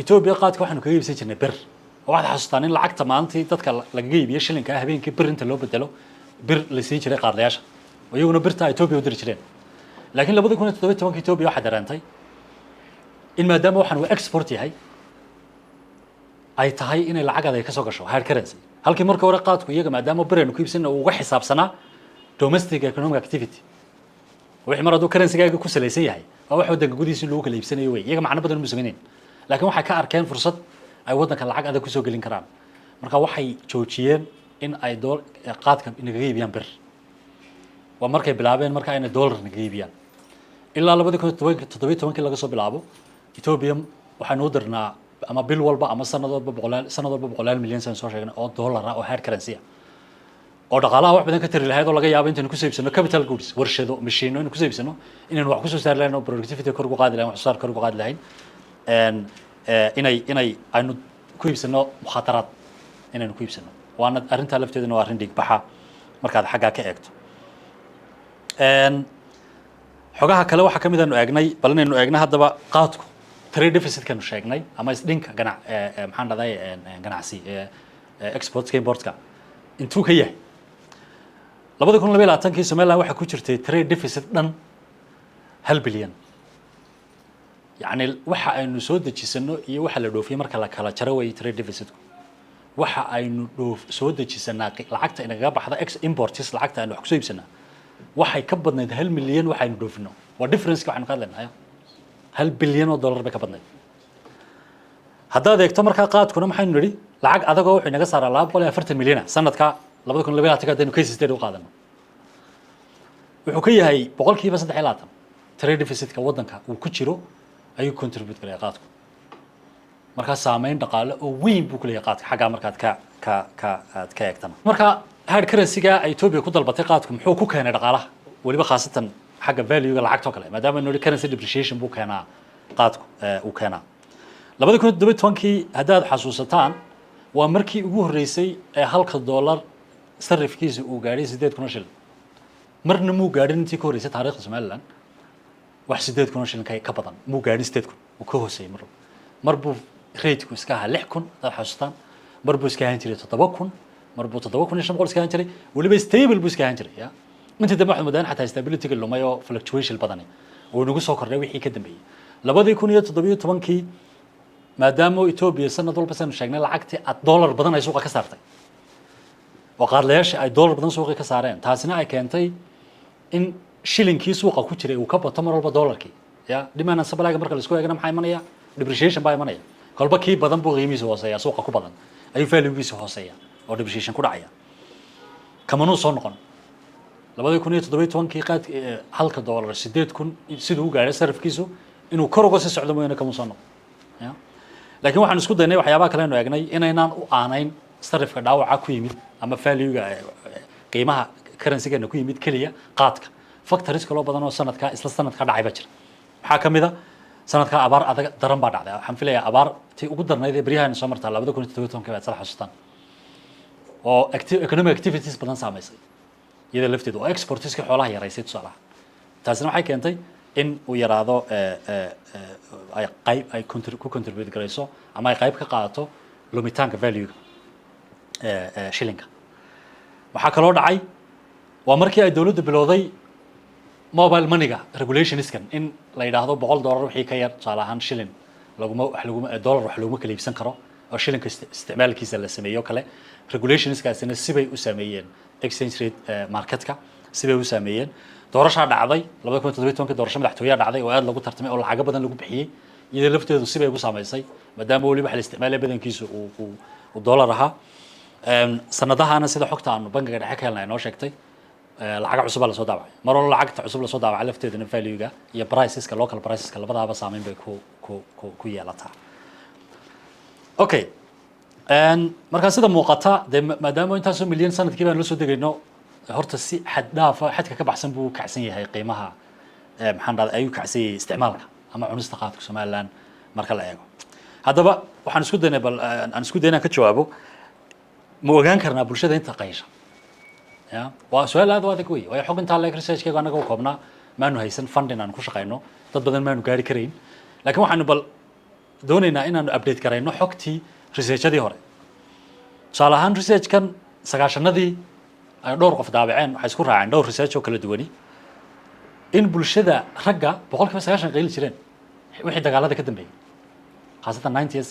Ethiopia qaadka waxaanu kaga iibsan jirnay bir waxaad xasuustaan in lacagta maalintii dadka lagaga iibiyo shilinka habeenkii bir inta loo bedelo bir la siin jiray qaadlayaasha oo iyaguna birta Ethiopia u diri jireen laakiin 2017 Ethiopia waxa dareentay in maadaama waxaan uu export yahay ay tahay inay lacagada ay ka soo gasho hard currency halkii markii hore qaadku iyaga maadaama biraynu ku iibsan uu uga xisaabsanaa domestic economic activity wixii mar hadduu currency-gaaga ku salaysan yahay waa wax waddanka gudihiisa lagu kala iibsanayo wey iyaga macno badan ma sameyneen laakiin waxay ka arkeen fursad ay waddanka lacag adag ku soo gelin karaan marka waxay joojiyeen in ay qaadka inaga iibiyaan bir waa markay bilaabeen marka ayna dollar inaga iibiyaan ilaa 2017 laga soo bilaabo Ethiopia waxaanu u dirnaa ama bil walba ama sanad walba 100 milyan soo sheegnay oo dollar ah oo hard currency ah oo dhaqaalaha wax badan ka tiri lahayd oo laga yaabo intaanu ku saabsano capital goods warshado machine inuu ku saabsano inaan wax ku soo saar lahayn oo productivity kor ugu qaadi lahayn wax soo saar kor ugu qaadi lahayn inay aynu ku iibsano mukhadaraad inaynu ku iibsano waana arrinta lafteeduna waa arrin dhig baxa markaad xagga ka eegto xogaha kale waxa kamid aanu eegnay bal inaynu eegna haddaba qaadku trade deficit kanu sheegnay ama isdhinka maxaan dhahday ganacsi exportka importka intuu ka yahay 2022 Somaliland waxa ku jirtay trade deficit dhan 1 bilyan يعني waxa aynu soo dejisano iyo waxa la dhoofiyay marka la kala jaro way trade deficit waxa aynu soo dejisanaa lacagta inaga baxda imports lacagta aynu wax ku soo iibsanaa waxay ka badnayd 1 milyan waxa aynu dhoofino waa difference waxaan ka hadlaynaa 1 bilyan oo dollar bay ka badnayd haddaad eegto marka qaadkuna maxaynu niri lacag adagoo wuxuu inaga saaraa 240 milyan sanadka 2022 hadaynu case study u qaadano wuxuu ka yahay 3% trade deficit-ka waddanka uu ku jiro ayuu contribute galay qaadku marka saameyn dhaqaale oo weyn buu ku leeyahay qaadka xagga markaad ka eegtana marka hard currency-ga Ethiopia ku dalbatay qaadku muxuu ku keenay dhaqaalaha waliba khaasatan xagga value-ga lacagta kale maadaama inuu currency depreciation buu keenaa qaadku uu keenaa 2017 haddaad xasuusataan waa markii ugu horeysay ee halka dollar sarifkiisa uu gaaray 8 kun shilin marna muu gaarin intii ka horeysay taariikhda Somaliland wax 8,000 shilin ka badan muu gaadhin 8,000 uu ka hooseeyay marbuu rate-ku iska ahaa 6,000 dad xasuustaan marbuu iska ahaan jiray 7,000 marbuu 7,500 iska ahaan jiray waliba stable buu iska ahaan jiray ya inta dambe waxaad moodaan xataa stability-ga lumay oo fluctuation badan oo nagu soo kordhay wixii ka dambeeyay 2017 maadaama Ethiopia sanad walba san sheegnay lacagtii dollar badan ay suuqa ka saartay oo qaadlayaasha ay dollar badan suuqa ka saareen taasina ay keentay in shilinkii suuqa ku jiray uu ka bato mar walba dollarkii ya demand supply marka la isku eegana maxay imanaya depreciation baa imanaya kolba kii badan buu qiimihiisa hooseeya suuqa ku badan ay value-giisa hooseeya oo depreciation ku dhacaya kamanu soo noqon 2017 qaad halka dollar 8,000 sidoo uu gaaray sarifkiisu inuu kor uga sii socdo mooyane kama soo noqon ya laakiin waxaan isku daynay waxyaabaha kale oo eegnay inaynaan u aanayn sarifka dhaawaca ku yimid ama value-ga qiimaha currency-ga ku yimid kaliya qaadka factories kale oo badan oo sanadka isla sanadka dhacay ba jira waxa kamid ah sanadka abaar adag daran baa dhacday waxaan filayaa abaar tii ugu darnayd ee bariyahan soo martaa 2017 baad salax xasuustaan oo economic activities badan saameysay iyada lafteedu oo exportiska xoolaha yaraysay tusaalaha taasina waxay keentay in uu yaraado ay ku contribute garayso ama ay qayb ka qaadato lumitaanka value-ga shilinka waxa kale oo dhacay waa markii ay dawladdu bilowday mobile money-ga regulationiskan in la yiraahdo $100 wixii ka yar tusaalahan shilin dollar wax laguma kala iibsan karo oo shilinka isticmaalkiisa la sameeyo kale regulationskaasina sibay u sameeyeen exchange rate marketka sibay u sameeyeen doorasho dhacday 2017 doorasho madaxtooyaha dhacday oo aad lagu tartamay oo lacag badan lagu bixiyay iyada lafteedu sibay ugu saameysay maadaama wali wax la isticmaalay badankiisu uu dollar ahaa sanadahana sida xogta aanu bangiga dhexe ka helnay noo sheegtay lacag cusub la soo daabacay mar walba lacagta cusub la soo daabacay lafteeduna value-ga iyo priceska local priceska labadaaba saameyn bay ku yeelataa okay marka sida muuqata maadaama intaas oo milyan sanadkii baan la soo degayno horta si xad dhaaf xadka ka baxsan buu kacsan yahay qiimaha maxaan dhaday ayuu kacsan yahay isticmaalka ama cunista qaadka Soomaaliland marka la eego haddaba waxaan isku daynaa ka jawaabo ma ogaan karnaa bulshada inta qaysha ya waa su'aal aad u adag weey way xog inta leeg research-keega anaga u koobnaa maanu haysan funding aan ku shaqeyno dad badan maanu gaari karayn laakiin waxaanu bal doonaynaa inaanu update garayno xogtii research-adii hore salahan research-kan sagaashanadii ay dhowr qof daabaceen waxay isku raaceen dhowr research oo kala duwan in bulshada ragga 90% qayl jireen wixii dagaalada ka dambeeyay khaasatan 90s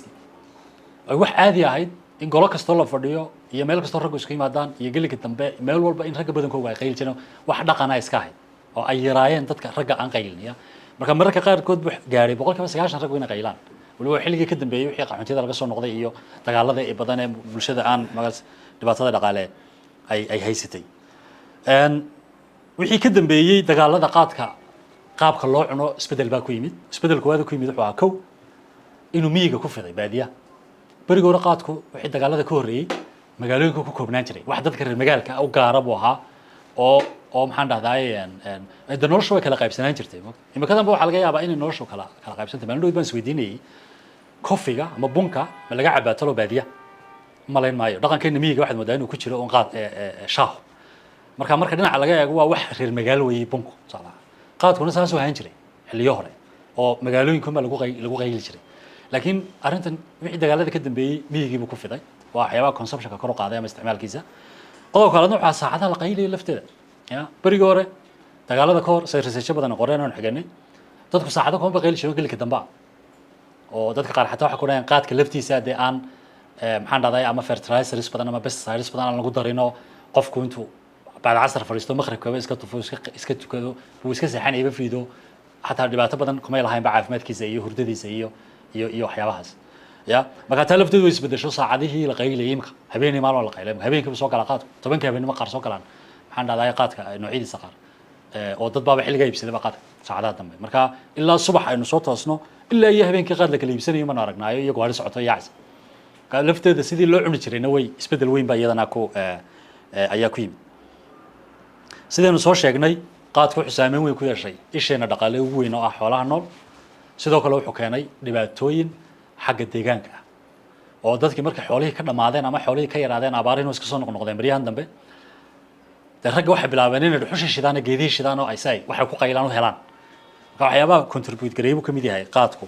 ay wax caadi ahayd in golo kasta la fadhiyo iyo meel kasta raggu isku yimaadaan iyo geliga dambe meel walba in ragga badankooda ay qayl jireen wax dhaqan ay iska ahayd oo ay yaraayeen dadka ragga aan qaylniya marka mararka qaar kood buu gaaray 90% raggu inay qaylaan waliba xilliga ka dambeeyay wixii qaxoontida laga soo noqday iyo dagaalada ee badan ee bulshada aan magaas dhibaatada dhaqaale ay haysatay wixii ka dambeeyay dagaalada qaadka qaabka loo cuno isbedel baa ku yimid isbedelku waad ku yimid wuxuu ahaa kow inuu miyiga ku fiday baadiya bariga hore qaadku wixii dagaalada ka horeeyay magaalooyinka ku koobnaan jiray wax dadka reer magaalka u gaar ah buu ahaa oo maxaan dhahdaay noloshu way kala qaybsanaan jirtay imikadan waxa laga yaabaa in noloshu kala qaybsantay maalin dhow baan isweydiinayay coffee-ga ama bunka ma laga cabaa talo baadiya malayn maayo dhaqankeena miyiga waxaad moodaa inuu ku jiro qaad shaah marka dhinaca laga eego waa wax reer magaalo weeyay bunku salaah qaadkuna saas oo ahaan jiray xilliyo hore oo magaalooyinka lagu qayli jiray laakiin arintan wixii dagaalada ka dambeeyay miyigiiba ku fiday waa waxyaaba consumption-ka kor u qaaday ama isticmaalkiisa qodobka kale waxa saacadaha la qayliyo lafteeda ya bariga hore dagaalada ka hor say research badan qoreen oo xiganay dadku saacado kuma qayli jireen galka dambe oo dadka qaar xataa waxa ku dhayaan qaadka laftiisa hadii aan maxaan dhahday ama fertilizers badan ama pesticides badan aan lagu darino qofku intuu بعد عصر فريستو مخرب كبا iska tufo iska tukado uu iska saxanayba fiido hatta dhibaato badan kuma ilahayn ba caafimaadkiisa iyo hurdadiisa iyo waxyaabahaas ya marka talafteedu isbedesho saacadihii la qaylay imka habeenii maalmo la qaylay habeenkii soo kala qaad 10 habeenimo qaar soo kalaan waxaan dhahday qaadka noocyadiisa qaar oo dad baa xilliga iibsaday qaadka saacadaha dambe marka ilaa subax aynu soo toosno ilaa iyo habeenkii qaad la kala iibsanayo ma aragnaayo iyo gaari socoto yaacay ka lafteeda sidii loo cuni jirayna way isbedel weyn baa iyadana ku ayaa ku yimid sidaynu soo sheegnay qaadku wuxuu saameyn weyn ku yeeshay isheena dhaqaale ugu weyn oo ah xoolaha nool sidoo kale wuxuu keenay dhibaatooyin xagga deegaanka oo dadkii markay xoolihii ka dhamaadeen ama xoolihii ka yaraadeen abaariin oo iska soo noqnoqdeen bariyahan dambe ragga waxay bilaabeen inay dhuxusha shidaan geedihii shidaan oo ay waxay ku qaylaan oo helaan waxyaabaha contribute gareeyo ka mid yahay qaadku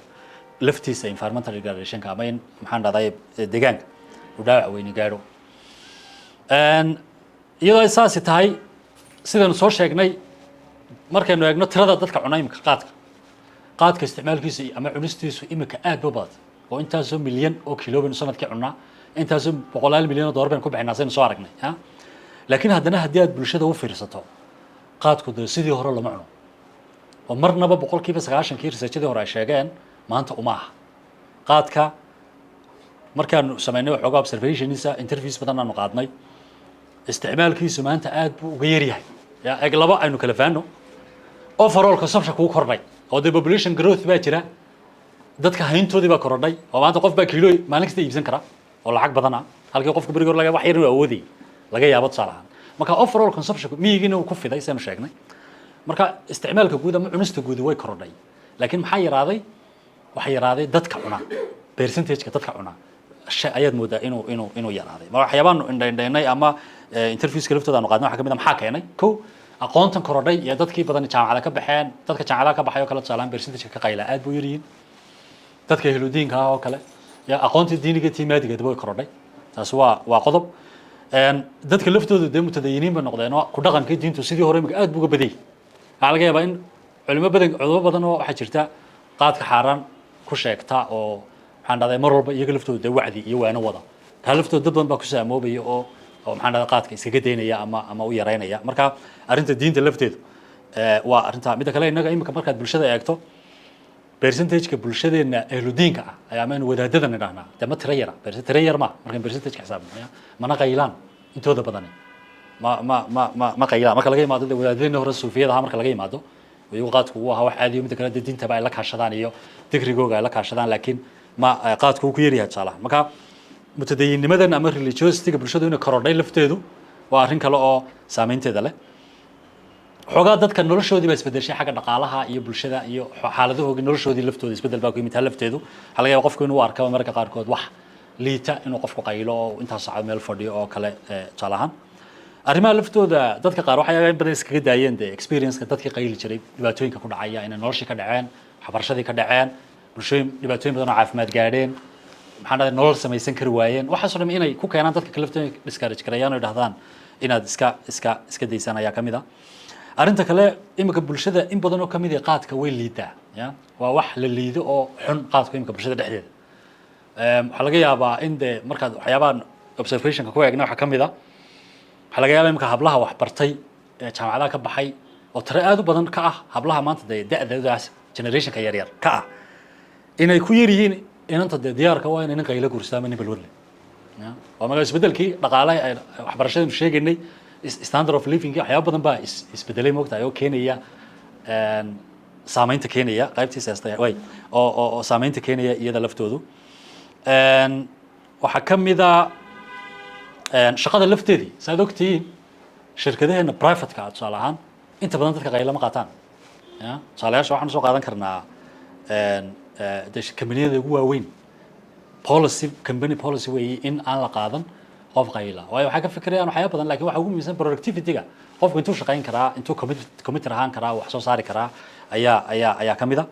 laftiisa environmental degradation ka ama in maxaan dhahday deegaanka uu dhaawac weyn gaaro iyadoo ay saasi tahay sidaan soo sheegnay markaynu eegno tirada dadka cunay imka qaadka isticmaalkiisa ama cunistiisu imika aad u badan oo intaasoo milyan oo kiilooban sanadkii cunaa intaasoo boqolaal milyan oo dollar baan ku bixinaa saynu soo aragnay laakiin haddana haddii aad bulshada u fiirsato qaadku dee sidii hore lama cuno oo marnaba 90% researchadii hore ay sheegeen maanta uma aha qaadka markaanu samaynay waxoogaa observationisa interviews badan aanu qaadnay isticmaalkiisu maanta aad buu uga yar yahay eeg laba aynu kala faano overall consumption kuu kordhay oo the population growth baa jira dadka hayntoodii baa korodhay oo maanta qof baa kiilo maalin kasta iibsan kara oo lacag badan ah halkii qofka barigoor laga wax yar inuu awoodi laga yaabo tusaalahaan marka overall consumption miyigiina uu ku fiday saynu sheegnay marka isticmaalka guud ama cunista guud way korodhay laakiin maxaa yaraaday waxa yaraaday dadka cuna percentage-ka dadka cuna ayaad moodaa inuu yaraaday waxyaabaanu indhaynay ama interviews laftooda aanu qaadnay waxa kamid ah maxaa keenay ko aqoontan korodhay iyo dadkii badan jaamacada ka baxeen dadka jaamacada ka baxay oo kala tusaalaan percentage ka qayla aad buu yaryihiin dadka ehludiinka oo kale ya aqoonta diiniga tiimaadiga way korodhay taas waa qodob dadka laftooda dee mutadayiniin ba noqdeen oo ku dhaqankii diintu sidii hore aad buu uga baday waxa laga yaabaa in culimo badan oo waxa jirta qaadka xaaraan ku sheegta oo waxaan dhahday mar walba iyaga laftooda dee wacdi iyo waana wada taa laftooda dad badan baa ku saamoobaya oo maxaan dhahday qaadka iskaga daynaya ama u yareynaya marka arrinta diinta lafteedu waa arrinta midda kale innaga imika markaad bulshada eegto percentage-ka bulshadeena ehludiinka ah ayaa maynu wadaadadan idhahnaa dee ma tira yara tira yar ma markaan percentage-ka xisaabnaya mana qaylaan intooda badani ma qaylaan marka laga yimaado dee wadaadadeena hore suufiyada ahaa marka laga yimaado iyagu qaadku uu ahaa wax caadi midda kale dee diintaba ay la kaashadaan iyo dikrigooga ay la kaashadaan laakiin ma qaadku uu ku yaryahay tusaalaha marka mutadayinnimadan ama religiosity-ga bulshadu inay korodhay lafteedu waa arrin kale oo saameynteeda leh xogaa dadka noloshoodii baa isbedeshay xagga dhaqaalaha iyo bulshada iyo xaaladahooda noloshoodii laftooda isbedel baa ku yimid taa lafteedu waxa laga yaabaa qofku inuu arko mararka qaarkood wax liita inuu qofku qaylo oo intaas saacad meel fadhiyo oo kale tusaale ahaan arrimaha laftooda dadka qaar waxay in badan iskaga daayeen dee experience-ka dadkii qayli jiray dhibaatooyinka ku dhacaya inay noloshii ka dhaceen waxbarashadii ka dhaceen bulshooyin dhibaatooyin badan oo caafimaad gaadheen maxaan dhahay nolol samaysan kari waayeen waxaasoo dhan inay ku keenaan dadka laftooda discourage gareeyaan oo yidhahdaan inaad iska daysaan ayaa ka mid ah arrinta kale imika bulshada in badan oo kamid ah qaadka way liidaa ya waa wax la liido oo xun qaadka imika bulshada dhexdeeda waxa laga yaabaa in de markaad waxyaabaha observationka ku eegna waxa kamid ah waxa laga yaabaa imika hablaha wax bartay jaamacadaha ka baxay oo tiro aad u badan ka ah hablaha maanta de da'dadaas generationka yaryar ka ah inay ku yar yihiin inanta de diyaarka waa inay nin qaylo guursadaa ama nin balwadle ya waa maga isbedelkii dhaqaalaha waxbarashadaynu sheegaynay standard of living waxyaabo badan baa isbedelay moogtahay oo keenaya saameynta keenaya qaybtiisa heesta way oo saameynta keenaya iyada laftoodu waxaa ka mid ah shaqada lafteedii saad ogtihiin shirkadaheena private-ka ah tusaale ahaan inta badan dadka qaylo ma qaataan ya tusaalayaasha waxaan soo qaadan karnaa kambaniyada ugu waaweyn company policy weeye in aan la qaadan qof qayla waayo waxaa ka fikirayaan waxyaabo badan laakiin waxa ugu muhiimsan productivity-ga qofku intuu shaqayn karaa intuu committer ahaan karaa wax soo saari karaa ayaa ka mid ah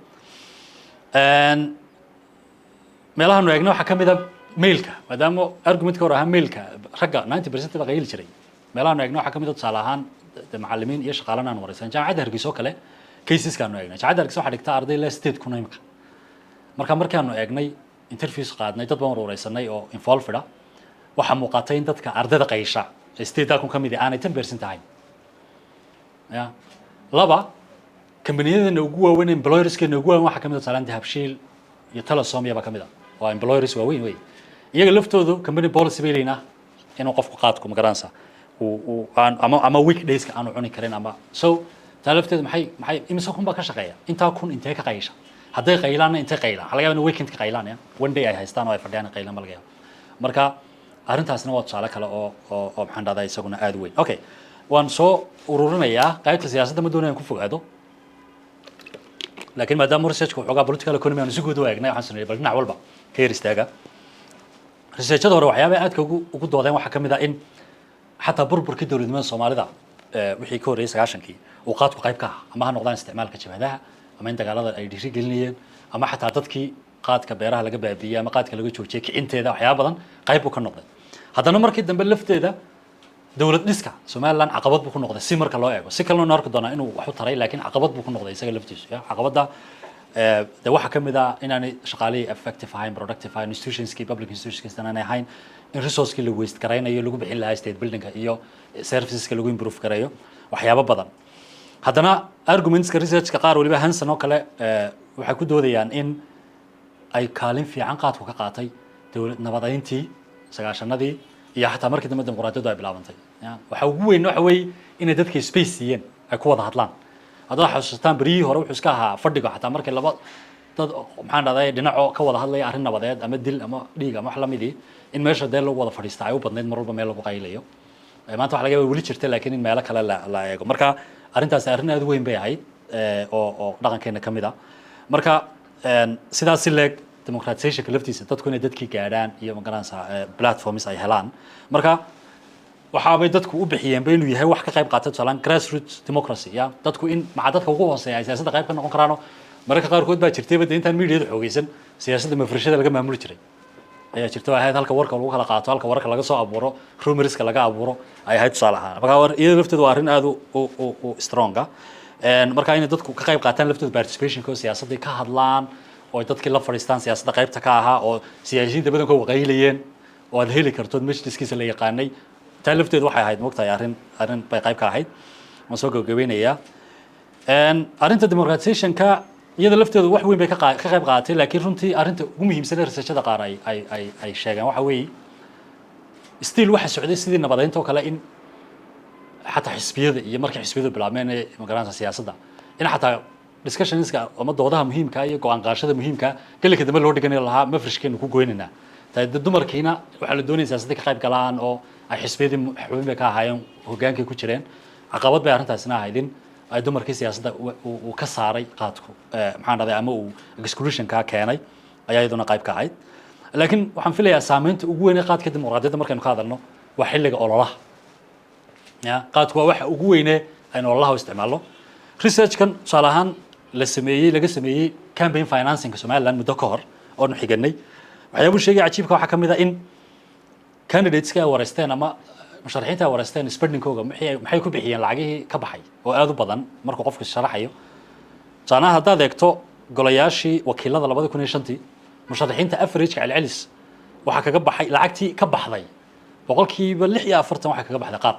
meelahaanu eegna waxaa ka mid ah mailka maadaama argumentka hore ahaa mailka ragga 90% baa qayli jiray meelahaanu eegna waxaa ka mid ah tusaale ahaan macallimiin iyo shaqaalana aan wareysan jaamacadda Hargeysa oo kale caseskaanu eegnay jaamacadda Hargeysa waxaa dhigtaa arday leh 8 kun imika markaanu eegnay interviews qaadnay dad baan wareysanay oo involved ah waxa muuqatay in dadka ardayda qaysha state kun kamid ah aanay 10% ahayn ya laba kambaniyada ugu waaweyn employers-ka ugu waaweyn waxa kamid ah salaanta habshiil iyo Telesom yaba kamid ah waa employers waaweyn way iyaga laftoodu company policy bay leeyahay inuu qofku qaadku ma garanaysa uu ama weekdays-ka aanu cuni karin ama so taa lafteedu maxay imisa kun baa ka shaqeeya intaa kun intee ka qaysha hadday qaylaan intee qaylaan waxa laga yaabaa in weekend ka qaylaan ya one day ay haystaan oo ay fadhiyaan qaylaan ma laga yaabo marka arrintaasna waa tusaale kale oo maxaan dhahdaa isaguna aad weyn okay waan soo ururinayaa qaybta siyaasadda ma doonayaan ku fogaado laakiin maadaama researchka waxoogaa political economy aan si guud u eegnay waxaan sameeyay bal dhinac walba ka yar istaaga researchada hore waxyaabaha aadka ugu doodeen waxaa ka mid ah in xataa burburkii dowladnimada Soomaalida wixii ka horreeyay 90kii uu qaadku qayb ka ah ama ha noqdaan isticmaalka jabhadaha ama in dagaalada ay dhiirigelinayeen ama xataa dadkii qaadka beeraha laga baabiiyey ama qaadka laga joojiyey kicinteeda waxyaaba badan qayb buu ka noqday haddana markii dambe lafteeda dowlad dhiska Somaliland caqabad buu ku noqday si marka loo eego si kalena arki doonaa inuu wax u taray laakiin caqabad buu ku noqday isaga laftiisu caqabada de waxa kamid ah inaanay shaqaalihii effective ahayn productive ahayn institutionskii public institutionskii aanay ahayn in resourcekii la waste garaynayo lagu bixin lahaa state buildingka iyo serviceska lagu improve garayo waxyaabo badan haddana argumentska researchka qaar waliba Hansen oo kale waxay ku doodayaan in ay kaalin fiican qaadku ka qaatay dowlad nabadeyntii sagaashanadii iyo xataa markii dambe dimuqraadiyadu ay bilaabantay waxa ugu weyn waxa weeye inay dadka space siiyeen ay ku wada hadlaan hadda xasuustaan bariyii hore wuxuu iska ahaa fadhiga xataa markii laba dad maxaan dhahday dhinaco ka wada hadlaya arrin nabadeed ama dil ama dhiig ama wax la mid in meesha deel lagu wada fadhiistaa ay u badneyd mar walba meel lagu qaylayo maanta waxa laga yaabaa weli jirtay laakiin in meelo kale la eego marka arrintaas arrin aad u weyn bay ahayd oo dhaqankeena ka mid ah marka sidaas si leeg democratizationka laftiisa dadku inay dadkii gaadhaan iyo magaranaysa platforms ay helaan marka waxaabay dadku u bixiyeen inuu yahay wax ka qayb qaata tusaale grassroots democracy dadku in maca dadka ugu hooseeya ay siyaasadda qayb ka noqon karaan mararka qaarkood baa jirtay intaan meediada xoogaysan siyaasadda mafrashada laga maamuli jiray ayaa jirta ahayd halka warka lagu kala qaato halka warka laga soo abuuro rumorska laga abuuro ay ahayd tusaale ahaan marka iyada lafteedu waa arrin aad u strong marka inay dadku ka qayb qaataan laftooda participationka siyaasadda ka hadlaan oo dadkii la fadhiistaan siyaasadda qaybta ka ahaa oo siyaasiyiinta badankooda qaylayeen oo aad heli kartood majliskiisa la yaqaanay taa lafteedu waxay ahayd moogtahay arrin bay qayb ka ahayd waan soo gabagabeynayaa arrinta democratizationka iyada lafteedu wax weyn bay ka qayb qaadatay laakiin runtii arrinta ugu muhiimsan ee researchada qaar ay sheegeen waxa weeye still waxa socday sidii nabadeynta oo kale in xataa xisbiyada iyo markii xisbiyadu bilaabmeen ee magaranaysa siyaasadda in xataa discussionska ama doodaha muhiimka iyo go'aan qaadashada muhiimka galka dambe loo dhigan lahaa mafrishkeenu ku goynina taayda dumarkiina waxa la doonayay siyaasadda ka qayb galaan oo ay xisbiyadii xubin bay ka ahaayeen hogaankii ku jireen caqabad bay arrintaasina ahayd in ay dumarkii siyaasadda uu ka saaray qaadku maxaan dhahday ama uu exclusionka keenay ayaa iyaduna qayb ka ahayd laakiin waxaan filayaa saameynta ugu weyn ee qaadka dimuqraadiyadda markaynu ka hadalno waa xilliga ololaha qaadku waa waxa ugu weyn ee aynu ololaha u isticmaalno researchkan tusaale ahaan laga sameeyey campaign financingka Somaliland muddo ka hor oonu xiganay waxyaabuu sheegay cajiibka waxaa ka mid ah in candidateska ay wareysteen ama musharaxiinta ay wareysteen spendingkooga maxay ku bixiyeen lacagihii ka baxay oo aad u badan markuu qofku sharaxayo tusaanaha haddaad eegto golayaashii wakiilada 2005 musharaxiinta averageka celcelis waxaa kaga baxay lacagtii ka baxday boqolkiiba 46 waxaa kaga baxday qaad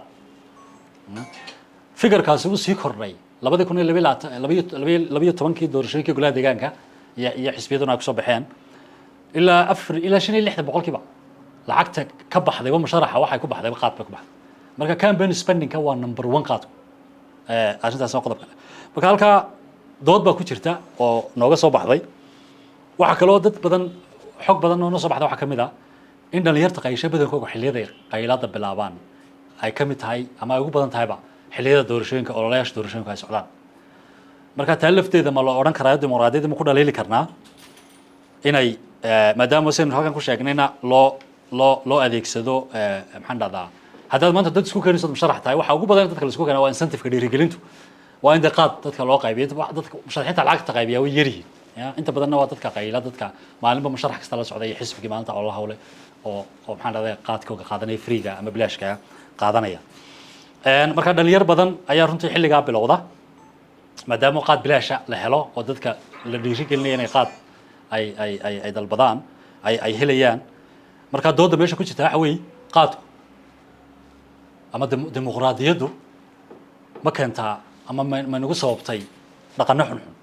figurkaasi uu sii kordhay 2012 doorashooyinkii golaha deegaanka iyo xisbiyaduna ay ku soo baxeen ilaa 65 boqolkiiba lacagta ka baxday musharaxa waxay ku baxday qaad bay ku baxday marka campaign spendingka waa number 1 qaad arrintaas waa qodobka marka halka dood baa ku jirta oo nooga soo baxday waxa kale oo dad badan xog badan oo soo baxday waxa kamid ah in dhalinyarta qaysha badankooda xilliyada qaylada bilaabaan ay kamid tahay ama ay ugu badan tahayba xilliyada doorashooyinka ololayaasha doorashooyinka ay socdaan marka taa lafteeda ma loo oran karaa dimuqraadiyadda ma ku dhaleeli karnaa inay maadaama aynu halkan ku sheegnayna loo adeegsado maxaan dhahdaa haddaad maanta dad isku keenayso musharax tahay waxa ugu badan dadka la isku keenaa waa incentive-ka dhiirigelintu waa in qaad dadka loo qaybiyo dadka musharaxiinta lacagta qaybiya way yar yihiin inta badanna waa dadka qayla dadka maalinba musharax kasta la socday xisbigii maalinta oo la hawle oo maxaan dhahdaa qaadkooga qaadanaya freega ama bilaashka qaadanaya marka dhalinyar badan ayaa runtii xilligaa bilowda maadaama qaad bilaasha la helo oo dadka la dhiirigelinaya inay qaad ay dalbadaan ay helayaan marka dooda meesha ku jirta waxa weeye qaadku ama dimuqraadiyaddu ma keentaa ama ma nagu sababtay dhaqanno xunxun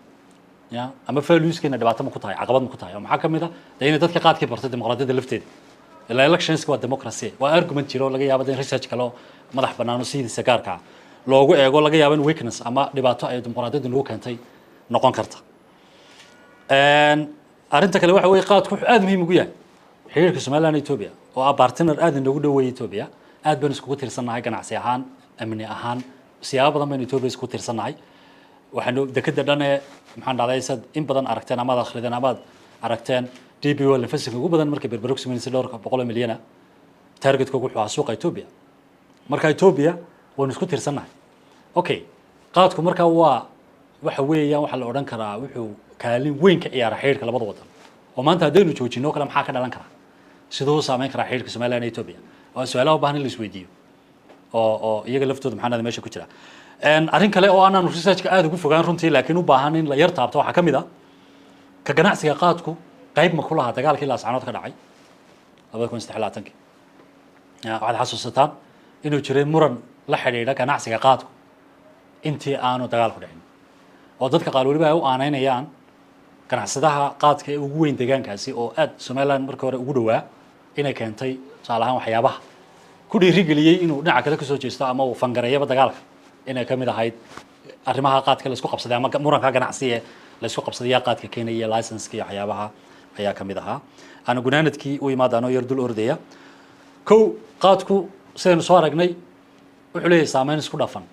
ama valueskeena dhibaato ma ku tahay caqabad ma ku tahay maxaa kamid ah inay dadka qaadkii bartay dimuqraadiyadda lafteeda ilaa electionska waa democracy waa argument jiro laga yaabo in research kale oo madax bannaan oo sidiisa gaarka loogu eego laga yaabo in weakness ama dhibaato ay dimuqraadiyaddu nagu keentay noqon karta arrinta kale waxa weeye qaadku wuxuu aad muhiim ugu yahay xiriirka Somaliland iyo Ethiopia oo ah partner aad inoogu dhow weeye Ethiopia aad baan iskugu tirsanahay ganacsi ahaan amni ahaan siyaabo badan baan Ethiopia iskugu tirsanahay waxaanu dekada dhan ee maxaan dhahday sad in badan aragteen ama akhrideen ama aragteen DP World Investment ugu badan markay berberog sameeyeen dhowr 100 milyan targetkoodu wuxuu ahaa suuqa Ethiopia marka Ethiopia waan isku tirsanahay okay qaadku marka waa waxa weeyaan waxa la odhan karaa wuxuu kaalin weyn ka ciyaara xiriirka labada wadan oo maanta haddaynu joojino kale maxaa ka dhalan kara sidoo uu saameyn karaa xiriirka Soomaaliya iyo Itoobiya waa su'aalo u baahan in la isweydiiyo oo iyaga laftooda maxaa meesha ku jira arrin kale oo aanan research-ka aad ugu fogaan runtii laakiin u baahan in la yar taabto waxa kamid ah ka ganacsiga qaadku qayb ma ku lahaa dagaalkii laascanood ka dhacay 2023 waxaad xasuusataan inuu jiray muran la xiriira ganacsiga qaadku intii aanu dagaal ku dhicin oo dadka qaar waliba ay u aaneynayaan ganacsadaha qaadka ee ugu weyn deegaankaasi oo aad Somaliland markii hore ugu dhawaa inay keentay saalahan waxyaabaha ku dhiirigeliyay inuu dhinaca kale ka soo jeesto ama uu fangareeyaba dagaalka inay ka mid ahayd arrimaha qaadka la isku qabsaday ama muranka ganacsiga la isku qabsaday qaadka Kenya license-ka iyo waxyaabaha ayaa ka mid ahaa ana gunaanadkii u yimaadaan yar dul ordaya kow qaadku sidaynu soo aragnay wuxuu leeyahay saameyn isku dhafan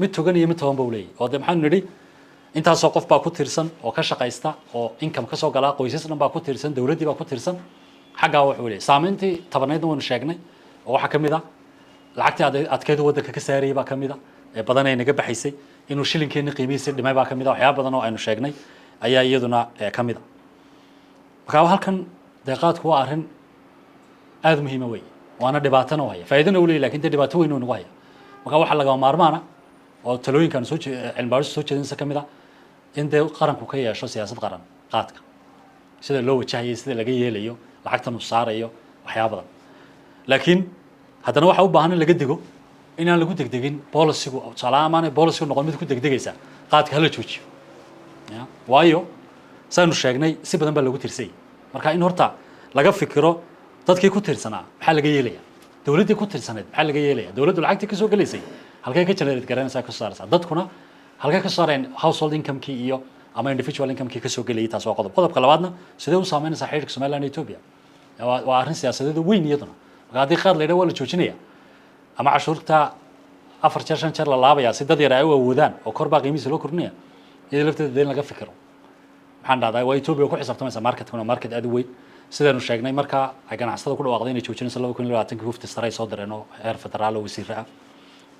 mid togan iyo mid toban buu leeyahay oo de maxaan nidhi intaasoo qof baa ku tirsan oo ka shaqaysta oo income ka soo gala qoysas dhan baa ku tirsan dawladdii baa ku tirsan xaggaa wuxuu leeyahay saameyntii tabaneedna waynu sheegnay oo waxa ka mid ah lacagtii adkeyd waddanka ka saarayay baa ka mid ah ee badan ay naga baxaysay inuu shilinkeena qiimihiisa dhimay baa ka mid ah waxyaabo badan oo aynu sheegnay ayaa iyaduna ka mid ah marka halkan deeqaadku waa arrin aad muhiim ah weey waana dhibaatana u haya faa'iidana u leeyahay laakiin dhibaato weyn oo nagu haya marka waxa laga maarmaana oo talooyinkan soo cilmi baaris soo jeedinaysa ka mid ah in dee qaranku ka yeesho siyaasad qaran qaadka sida loo wajahayo sida laga yeelayo lacagtan uu saarayo waxyaabo badan laakiin haddana waxa u baahan in laga digo in aan lagu degdegin policy-gu salaamaana policy noqon mid ku degdegaysa qaadka hala joojiyo waayo saynu sheegnay si badan baa lagu tirsay marka in horta laga fikiro dadkii ku tirsanaa maxaa laga yeelaya dawladdii ku tirsaneed maxaa laga yeelaya dawladdu lacagtii ka soo galaysay halkay ka generate garanaysaa ka saaraysaa dadkuna halkay ka saareen household income-kii iyo ama individual income-kii ka soo galayay taas waa qodobka labaadna sidee u saameynaysaa xiriirka Soomaaliya iyo Itoobiya waa arrin siyaasadeed weyn iyaduna marka haddii qaad la yidhaha waa la joojinaya ama cashuurta 4 jeer 5 jeer la laabaya si dad yar ay u awoodaan oo kor baa qiimihiisa loo kordhinaya iyada lafteeda in laga fikiro maxaan dhahdaa waa Itoobiya ku xisaabtamaysa marketkuna market aad u weyn sidaanu sheegnay marka ay ganacsatada ku dhawaaqday inay joojinayso 2020 hufti sare soo direen oo heer federaal oo wasiir ah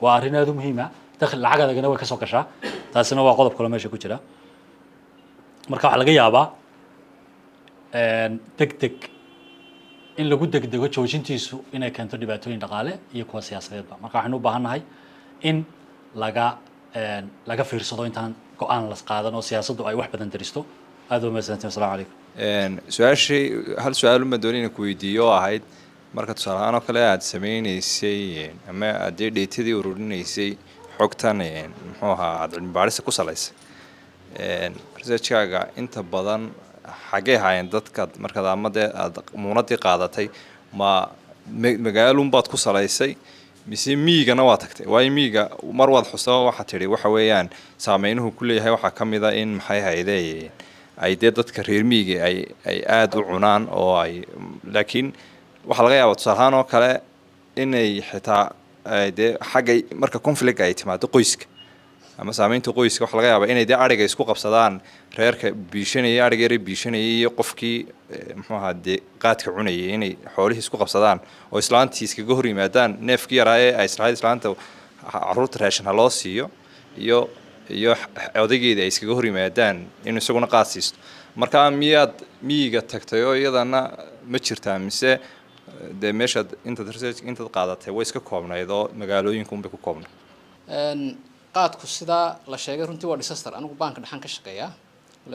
waa arrin aad u muhiim ah dakhli lacag adagna way ka soo gashaa taasina waa qodob kale meesha ku jira marka waxa laga yaabaa degdeg in lagu degdego joojintiisu inay keento dhibaatooyin dhaqaale iyo kuwa siyaasadeedba marka waxaan u baahanahay in laga fiirsado intaan go'aan la qaadan oo siyaasaddu ay wax badan daristo aad u mahadsantahay assalaamu calaykum su-aashii hal su-aal uma doonina ku weydiiyo oo ahayd marka tusaale ahaan oo kale aad sameynaysay ama aad dheetadii ururinaysay xogtan muxuu ahaa aad cilmi baarista ku salaysay researchkaaga inta badan xagee haayeen dadka markaad amadee aad muunadii qaadatay ma magaalun baad ku salaysay mise miigana waa tagtay waayo miiga mar waad xuso waxa tiri waxa weeyaan saameynuhu ku leeyahay waxa ka mid ah in maxay hay'adeen ay dadka reer miiga ay aad u cunaan oo ay laakiin waxa laga yaabaa tusaale ahaan oo kale inay xitaa xagga marka conflict ay timaado qoyska ama saameynta qoyska waxa laga yaabaa inay ariga isku qabsadaan reerka biishanaya ariga yar biishanaya iyo qofkii muxuu ahaa qaadka cunayay inay xoolihii isku qabsadaan oo islaantii iskaga hor yimaadaan neefkii yaraa ee ay islaanta caruurta raashin loo siiyo iyo odaygeeda ay iskaga hor yimaadaan in isaguna qaad siisto marka miyaad miiga tagtay oo iyadana ma jirtaa mise de meeshaad intaad qaadatay way iska koobnayd oo magaalooyinka unbay ku koobnayd qaadku sidaa la sheegay runtii waa disaster anigu baanka dhaxan ka shaqeeyaa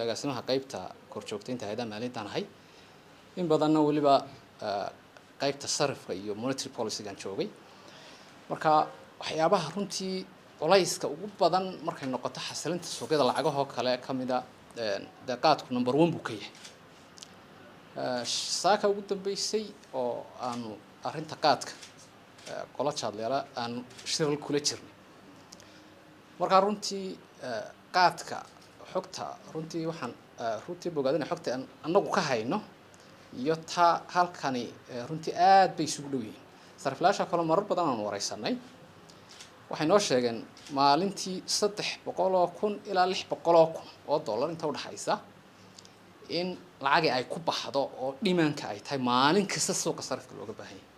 agaasimaha qaybta kor joogtaynta hay'adaha maalintan ahay in badanna waliba qaybta sarifka iyo monetary policy-gan joogay marka waxyaabaha runtii culayska ugu badan markay noqoto xasilinta suuqyada lacagahoo kale ka mida dee qaadku number 1 buu ka yahay saaka ugu dambeysay oo aanu arrinta qaadka qola jaadleela aanu shirl kula jirnay marka runtii qaadka xogta runtii waxaan runtii bogaadina xogta anagu ka hayno iyo ta halkani runtii aad bay isugu dhow yihiin sariflaasha kale marar badan aan wareysanay waxay noo sheegeen maalintii 300,000 ilaa 600,000 oo dollar inta u dhaxaysa in lacag ay ku baxdo oo dhimaanka ay tahay maalin kasta suuqa sarifka looga baahan yahay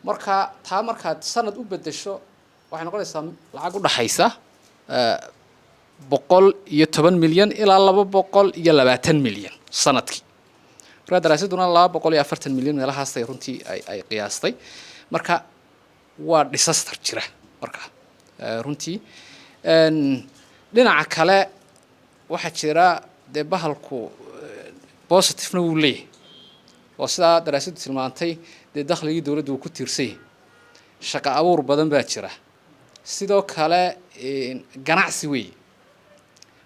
marka markaad sanad u bedesho waxay noqonaysaa lacag u dhaxaysa 110 milyan ilaa 220 milyan sanadkii marka daraasaduna 240 milyan meelahaas ay runtii ay qiyaastay marka waa disaster jira marka runtii dhinaca kale waxa jira de bahalku positive wuu leeyahay oo sida daraasadu tilmaantay de dakhligii dawladdu ku tiirsay shaqo abuur badan baa jira sidoo kale ganacsi weey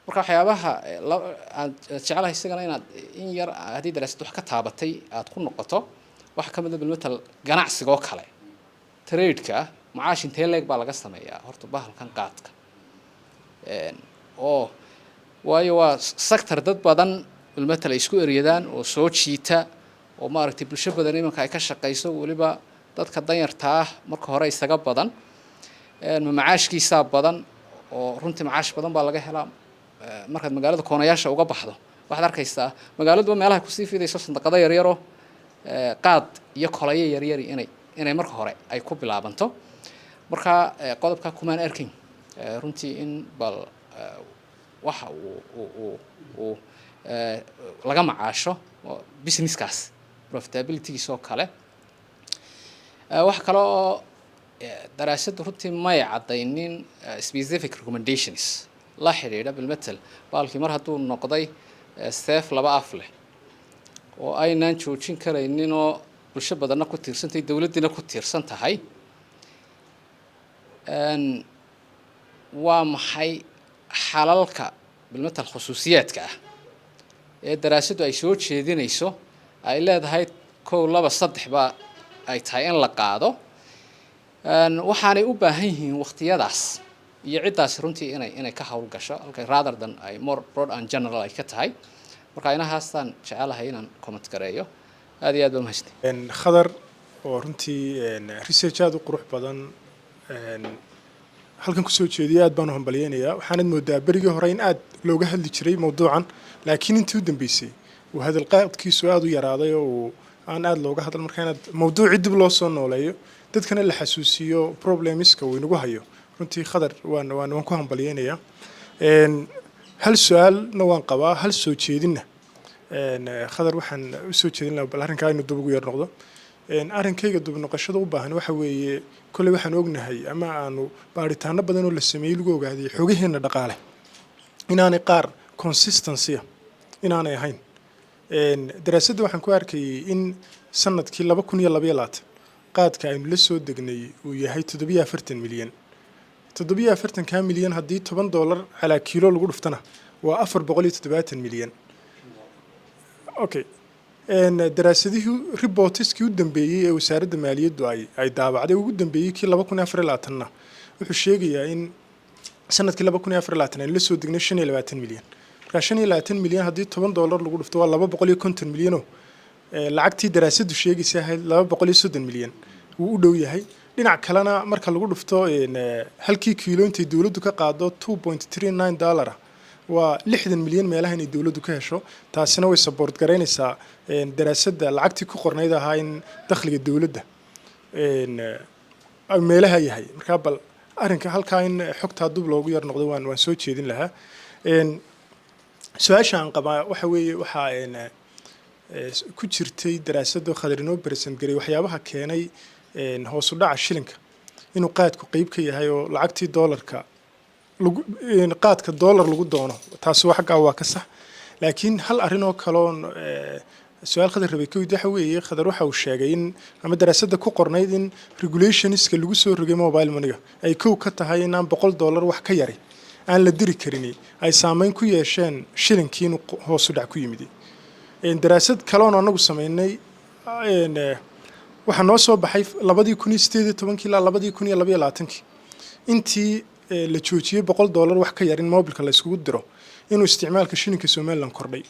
marka waxyaabaha aan jecelahay isagana inaad in yar hadii daraasadu wax ka taabatay aad ku noqoto waxa kamid ah bilmatal ganacsiga oo kale trade-ka macaash intee leeg baa laga sameeyaa horta bahalkan qaadka oo waayo waa sector dad badan bilmatal ay isku eriyadaan oo soo jiita oo maaragtay bulsho badan imanka ay ka shaqeyso waliba dadka danyarta ah marka hore isaga badan macaashkiisa badan oo runtii macaash badan baa laga helaa markaad magaalada koonayaasha uga baxdo waxaad arkaysaa magaaladu meelaha ku sii fidayso sandaqada yar yar oo qaad iyo kolayo yar yar inay marka hore ay ku bilaabanto marka qodobka kumaan arkin runtii in bal waxa uu laga macaasho businesskaas profitability-giisa oo kale wax kale oo daraasadu runtii may caddaynin specific recommendations la xiriira bilmatal baalkii mar hadduu noqday seef laba af leh oo aynaan joojin karaynin oo bulsho badanna ku tiirsantahay dawladdiina ku tiirsan tahay waa maxay xalalka bilmatal khusuusiyaadka ah ee daraasadu ay soo jeedinayso ay leedahay 1 2 3 ba ay tahay in la qaado waxaanay u baahan yihiin waqtiyadaas iyo cidaas runtii inay ka hawl gasho halka rather than ay more broad and general ay ka tahay marka inahaastan jecelahay inaan comment gareeyo aad iyo aad baan mahadsan khadar oo runtii research aad u qurux badan halkan ku soo jeediyay aad baan u hambalyeynaya waxaan moodaa berigii hore in aad looga hadli jiray mowduucan laakiin intii u dambeysay uu hadal qaadkiisu aad u yaraaday oo aan aad looga hadal markaa inaad mowduuci dib loo soo nooleeyo dadkana la xasuusiyo problemiska uu inagu hayo runtii khadar waan ku hambalyeynaya hal su'aalna waan qabaa hal soo jeedinna khadar waxaan u soo jeedin lahaa bal arrinkaa inuu dib ugu yar noqdo arrinkayga dib noqoshada u baahan waxa weeye kulli waxaan ognahay ama aanu baaritaano badan oo la sameeyay lagu ogaaday xogaheena dhaqaale inaanay qaar consistency inaanay ahayn daraasadda waxaan ku arkayay in sanadkii 2022 qaadka aynu la soo degnay uu yahay 740 milyan 740 milyan haddii $10 calaa kiilo lagu dhuftana waa 470 milyan okay daraasadihii reportiskii u dambeeyay ee wasaaradda maaliyaddu ay daabacday ugu dambeeyay kii 2024 wuxuu sheegayaa in sanadkii 2024 ay la soo degnay 25 milyan marka 25 milyan haddii $10 lagu dhufto waa 250 milyan oo lacagtii daraasaddu sheegaysa 230 milyan wuu u dhow yahay dhinac kalena marka lagu dhufto halkii kiilo intay dawladdu ka qaado $2.39 waa 60 milyan meelaha inay dawladdu ka hesho taasina way support gareynaysaa daraasadda lacagtii ku qornayd ahaa in dakhliga dawladda meelaha yahay marka bal arrinka halkaa in xogtaa dib loogu yar noqdo waan soo jeedin lahaa su-aasha aan qabaa waxa weeye waxaa ku jirtay daraasado khadar inoo present garay waxyaabaha keenay hoos u dhaca shilinka inuu qaadku qayb ka yahay oo lacagtii doolarka qaadka doolar lagu doono taasi xaggaa waa ka sax laakiin hal arrin oo kaloon su-aal khadar rabay ka waxa weeye khadar waxa uu sheegay in ama daraasadda ku qornayd in regulationska lagu soo rogay mobile money ay kow ka tahay in aan $100 wax ka yari aan la diri karin ay saameyn ku yeesheen shilinkii inuu hoos u dhac ku yimid daraasad kale oo anagu sameynay waxa noo soo baxay 2018 ilaa 2022 intii la joojiyay $100 wax ka yar in mobilka la iskugu diro inuu isticmaalka shilinka Soomaaliland kordhay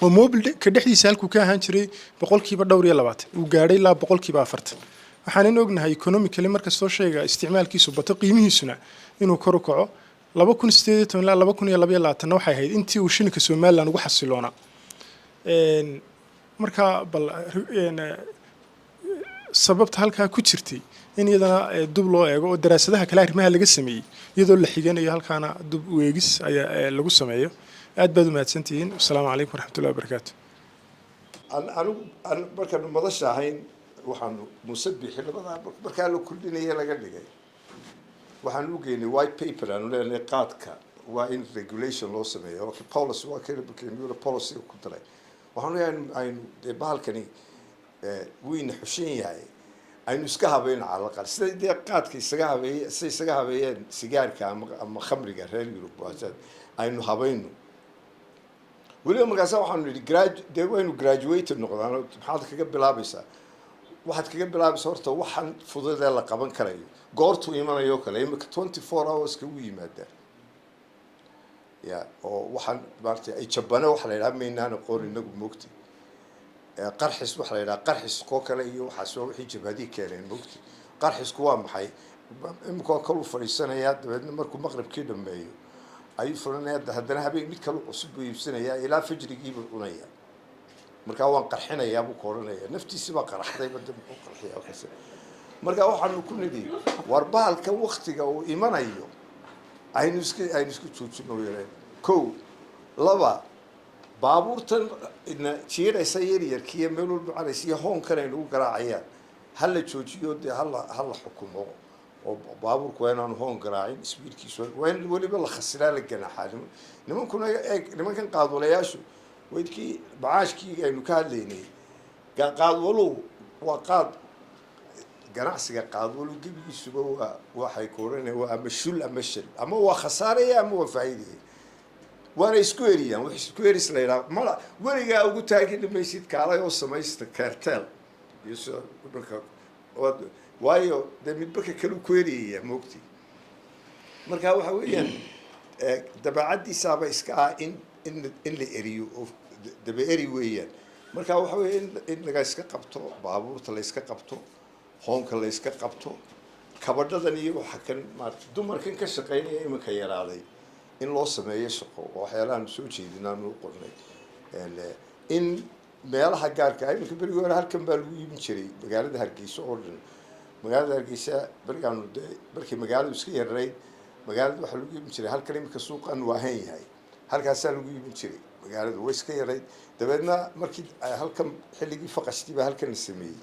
oo mobilka dhexdiisa halkuu ka ahaan jiray boqolkiiba dhowr iyo 20 uu gaadhay ilaa boqolkiiba 40 waxaan ognahay economically marka soo sheega isticmaalkiisu bato qiimihiisuna inuu kor u kaco 2018 ilaa 2022 waxay ahayd intii uu shilinka Soomaaliland ugu xasiloona marka bal sababta halkaa ku jirtay in iyadana dub loo eego oo daraasadaha kale arrimaha laga sameeyey iyadoo la xiganayo halkaana dub weegis ayaa lagu sameeyo aad baad u mahadsantihiin wasalaamu calaykum waraxmatullahi wabarakaatu anigu markaanu madasha ahayn waxaanu musabixi labadaa markaa la kuldhinaya laga dhigay waxaan u geynay white paper aanu leenahay qaadka waa in regulation loo sameeyo policy waa kala policy ku daray waxaan leeyahay aynu dee bahalkani weyna xushin yahay aynu iska habeyn cala aqal sida dee qaadka isaga habeeyeen sigaarka ama khamriga reer Yurub aynu habayno weliba markaas waxaanu nidhi dee waynu graduate noqdaan maxaad kaga bilaabaysaa waxaad kaga bilaabaysaa horta waxaan fudud ee la qaban karayo goortuu imanayo kale imika 24 hours ka u yimaadaan ya oo waxaan maartay ay jabana waxa la yidhaha maynaan aqoon inagu moogtay qarxis waxa la yidhaha qarxis koo kale iyo waxaas waa wixii jabhadii keeneen moogtay qarxisku waa maxay imika kalu fadhiisanayaa dabeedna markuu maqribkii dhameeyo ayuu furanayaa haddana habeen mid kale cusub buu iibsanayaa ilaa fajrigiibuu cunayaa markaa waan qarxinayaa buu ka odhanayaa naftiisi baa qaraxday badda muxuu qarxiyaa kase markaa waxaanu ku nidhi war bahalka waktiga uu imanayo aynu isku joojino yareen kow laba baabuurtan jiiraysa yaryarkiiyo meel walba carays iyo hoonkan ay nagu garaacayaan hala joojiyo dee hala xukumo oo baabuurku waa inaanu hoon garaacin isbiirkiisu waa in weliba la khasiraa la ganaaxaa nimankan qaadwalayaashu weydkii macaashkii aynu ka hadlaynay qaadwalow waa qaad ganacsiga qaadwalow gebigiisuba waxay ku odhanaya waa ama shul ama shil ama waa khasaaraya ama waa faa'iidaya waana isku eriyaan wax isku eris la yidhaha mala weligaa ugu taagi dhamaysid kaalay oo samaysta cartel iyo sida marka waayo dee midbaka kale ku eriyaya moogti marka waxa weeyaan dabeecaddiisaaba iska ah in la eriyo oo daba eri weeyaan marka waxa weeye in laga iska qabto baabuurta la iska qabto hoonka la iska qabto kabadhadan iyo waxa kan maarta dumarkan ka shaqeynaya iminka yaraaday in loo sameeyo shaqo oo waxyaalahan soo jeedinaan u qornay in meelaha gaarka ah iminka berigii hore halkan baa lagu iibin jiray magaalada Hargeysa oo dhan magaalada Hargeysa berigaanu markii magaaladu iska yarayd magaalada waxa lagu iibin jiray halkan iminka suuqan waa ahaan yahay halkaasaa lagu iibin jiray magaaladu way iska yarayd dabeedna markii halkan xilligii faqashtii baa halkan la sameeyey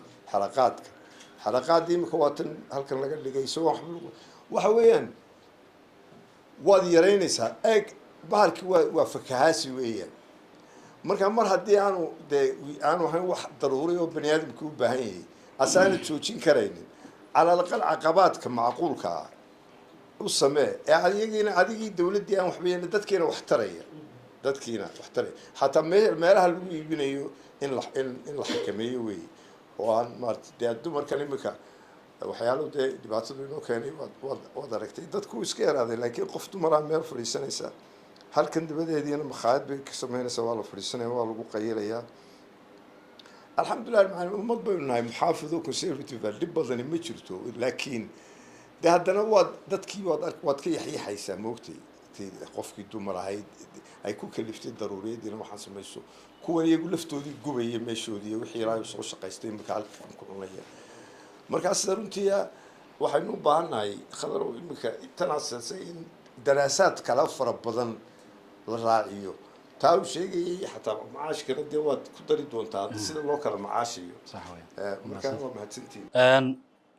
xalaqaadii iminka waa tan halkan laga dhigay isagoo waxa weeyaan waad yaraynaysaa eeg bahalkii waa fakahaasi weeyaan marka mar haddii aanu ahayn wax daruuri oo bani aadamka u baahan yahay asaana joojin karaynin cala alaqal caqabaadka macquulka ah u samee ee adigii dawladdii aan waxba yeelin dadkiina wax taraya xataa meelaha lagu iibinayo in la xakameeyo weeye oo aan maarata dee dumarkan imika waxyaalo dee dhibaatadu inoo keenay waad aragtay dadku iska yaraaday laakiin qof dumaraa meel fadhiisanaysa halkan dabadeediina makhaayad bay ka samaynaysaa waa la fadhiisanaya waa lagu qayilayaa alxamdulilah macalin ummad baynu nahay muxaafido conservative dhib badani ma jirto laakiin dee haddana dadkii waad ka yaxyaxaysaa moogtay qofkii dumar ahayd ay ku kaliftay daruuriyadiina waxaan samayso kuwan iyagu laftoodii gubaya meeshoodii iyo wixii ilaahay soo shaqaystay imika halkan ku cunaya markaas runtii waxaynu u baahannahay khadarow imika tanaasasay in daraasaad kala fara badan la raaciyo taa uu sheegayay xataa macaashkana dee waad ku dari doontaa sida loo kala macaashiyo markaa waa mahadsantihiin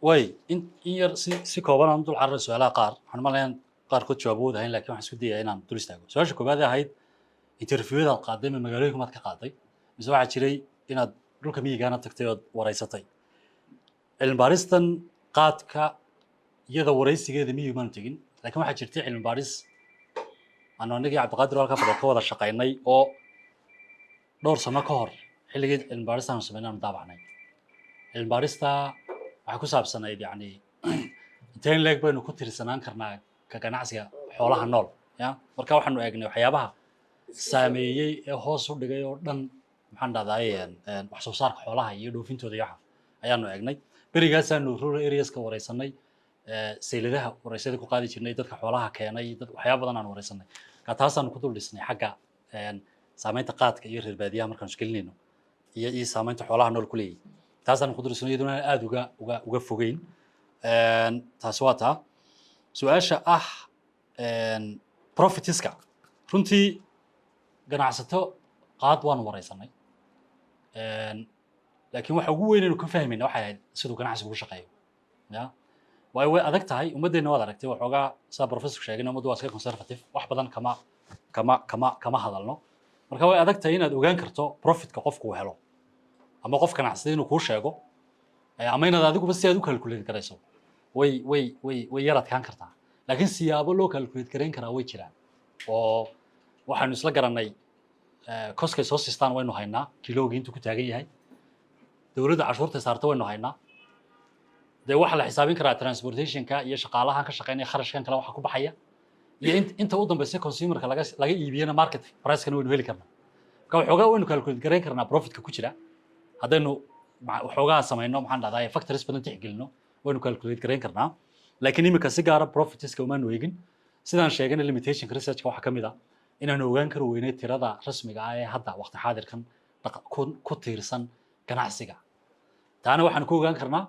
way in yar si kooban aan dul carray su'aalaha qaar waxaan malayn qaarkood jawaabood ahayn laakiin waxaan isku dayaa inaan dul istaago su-aasha koobaad ahayd interviewadaad qaaday ma magaalooyinka maad ka qaaday mise waxaa jiray inaad dhulka miyigaana tagtay ood waraysatay cilmi baaristan qaadka iyada waraysigeeda miyigu maanu tegin laakiin waxaa jirtay cilmi baaris aanu anagii cabdiqaadir halka fadhiya ka wada shaqaynay oo dhowr sano ka hor xilligii cilmi baaristaanu samaynay aanu daabacnay cilmi baarista waxay ku saabsanayd yacni inteen leeg baynu ku tirsanaan karnaa ka ganacsiga xoolaha nool ya marka waxaanu eegnay waxyaabaha saameeyey ee hoos u dhigay oo dhan maxaan dhahdaay wax soo saarka xoolaha iyo dhoofintooda iyo waxa ayaanu eegnay berigaasaanu rural areaska wareysanay sayladaha wareysyada ku qaadi jirnay dadka xoolaha keenay waxyaaba badan aan wareysanay ka taasaanu ku dul dhisnay xagga saameynta qaadka iyo reer baadiyaha markaan isgelinayno iyo saameynta xoolaha nool ku leeyahay taasaan ku dirsanay iyaduna aad uga fogeyn taas waa taa su-aasha ah profitiska runtii ganacsato qaad waan wareysanay laakiin waxa ugu weyn inuu ka fahmayna waxay ahayd siduu ganacsigu u shaqeeyo ya way adag tahay ummaddeena waad aragtay waxoogaa saa professor sheegay ummaddu waa iska conservative wax badan kama hadalno marka way adag tahay inaad ogaan karto profitka qofku uu helo ama qof ganacsada inuu kuu sheego ama inaad adiguba si aad u calculate garayso way yar adkaan kartaa laakiin siyaabo loo calculate garayn karaa way jiraan oo waxaanu isla garanay koskay soo siistaan waynu haynaa kilowgii intuu ku taagan yahay dowladda cashuurta saarta waynu haynaa dee waxaa la xisaabin karaa transportationka iyo shaqaalahan ka shaqeynaya kharashkan kale waxa ku baxaya iyo inta u dambaysa consumerka laga iibiyana market price-kana waynu heli karnaa marka waxoogaa waynu calculate garayn karnaa profitka ku jira haddaynu waxoogaa samayno maxaan dhahdaa factories badan tixgelino waynu calculate garayn karnaa laakiin imika si gaara profitiska umaanu eegin sidaan sheegana limitationka researchka waxaa ka mid ah inaanu ogaan karo weynay tirada rasmiga ah ee hadda waqti xaadirkan ku tiirsan ganacsiga taana waxaan ku ogaan karnaa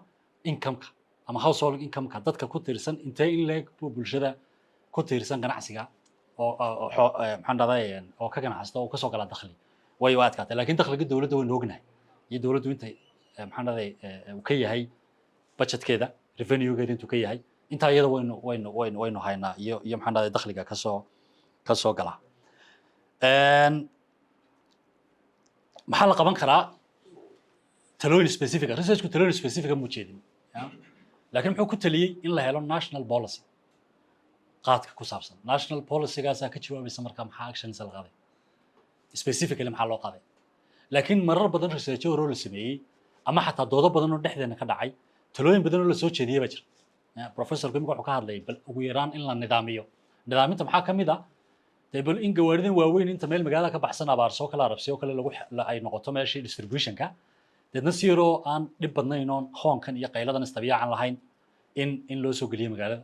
income-ka ama household income-ka dadka ku tiirsan intee in leeg bulshada ku tiirsan ganacsiga oo maxaan dhahdaa oo ka ganacsata oo kasoo gala dakhli way u adkaatay laakiin dakhliga dowladda waynu ognahay iyo dowladdu intay maxaan dhahday uu ka yahay budgetkeeda revenue-geeda intuu ka yahay intaa iyada waynu haynaa iyo maxaan dhahday dakhliga kasoo gala maxaa la qaban karaa talooyin specific researchku talooyin specific muu jeedin laakiin muxuu ku taliyey in la helo national policy qaadka ku saabsan national policy-gaasaa ka jawaabaysa markaa maxaa actions la qaaday specifically maxaa loo qaaday laakiin marar badan researcho horoo la sameeyey ama xataa doodo badan oo dhexdeena ka dhacay talooyin badan oo la soo jeediyey baa jira professorku imika wuxuu ka hadlayay bal ugu yaraan in la nidaamiyo nidaaminta maxaa ka mid ah dee bal in gawaaridan waaweyn inta meel magaalada ka baxsan abaarsoo kale arabsiyo kale ay noqoto meeshii distributionka deedna si yaroo aan dhib badnayn oon hoonkan iyo qayladan istabiyaacan lahayn in loo soo geliyo magaalada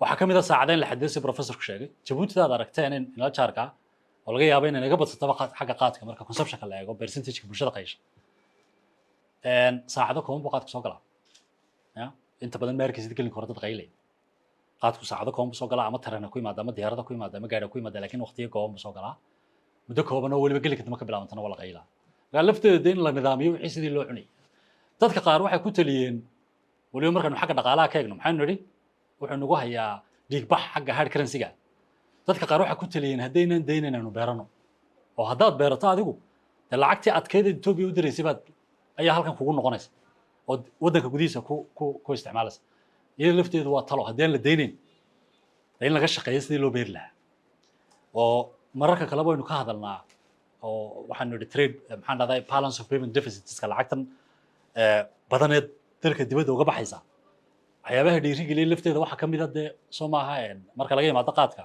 waxaa ka mid ah saacadayn la xadiday si professorku sheegay jabuutida aad aragteen in la jaarka oo laga yaabo inay naga badsataba xagga qaadka marka consumptionka la eego percentageka bulshada qaysha saacado kooban buu qaadku soo galaa inta badan meerkiisida gelin karo dad qaylaya qaadku saacado kooban buu soo galaa ama tarana ku yimaada ama diyaarada ku yimaada ama gaadha ku yimaada laakiin waqtiyo kooban buu soo galaa muddo kooban oo weliba geli kadama ka bilaabantana waa la qaylaa marka lafteeda in la nidaamiyo wixii sidii loo cunay dadka qaar waxay ku taliyeen weliba markaanu xagga dhaqaalaha ka eegno maxaynu nidhi wuxuu nagu hayaa dhiigbax xagga hard currency-ga dadka qaar waxay ku taliyeen haddaynan daynayn aanu beerano oo haddaad beerato adigu dee lacagtii adkeeda Ethiopia u diraysay baad ayaa halkan kugu noqonaysa oo waddanka gudihiisa ku isticmaalaysa iyada lafteedu waa talo haddii aan la daynayn in laga shaqeeyo sidii loo beeri lahaa oo mararka kale baynu ka hadalnaa oo waxaanu nidhi trade maxaan dhahday balance of payment deficitska lacagtan badaneed dalka dibadda uga baxaysa waxyaabaha dhiirigeliya lafteeda waxaa ka mid ah dee soo maaha marka laga yimaado qaadka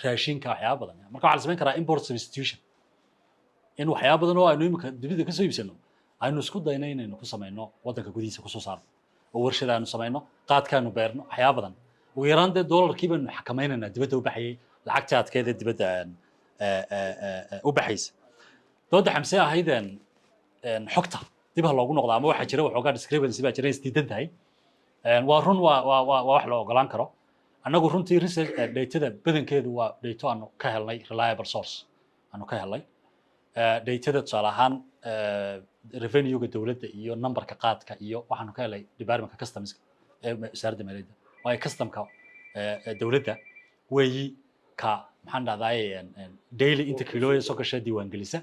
raashinka waxyaaba badan marka waxaa la samayn karaa import substitution in waxyaaba badan oo aynu imika dibadda kasoo iibsano aynu isku dayno inaynu ku samayno waddanka gudihiisa kusoo saarno oo warshada aynu samayno qaadkaanu beerno waxyaaba badan ugu yaraan dee doolarkii baynu xakamaynaynaa dibadda u baxayay lacagtii adkeeda dibadda u baxaysa dooda xamse ahayd xogta dib ha loogu noqdo ama waxaa jira waxoogaa discrepancy baa jira isdiidan tahay waa run waa wax loo ogolaan karo annagu runtii research datada badankeedu waa dato aanu ka helnay reliable source aanu ka helnay datada tusaale ahaan revenue-ga dowladda iyo numberka qaadka iyo waxaanu ka helay departmentka customska ee wasaaradda maaliyadda waayo customka dowladda weeyi ka maxaan dhahdaay daily inta kiilooya soo gasha diiwaangelisa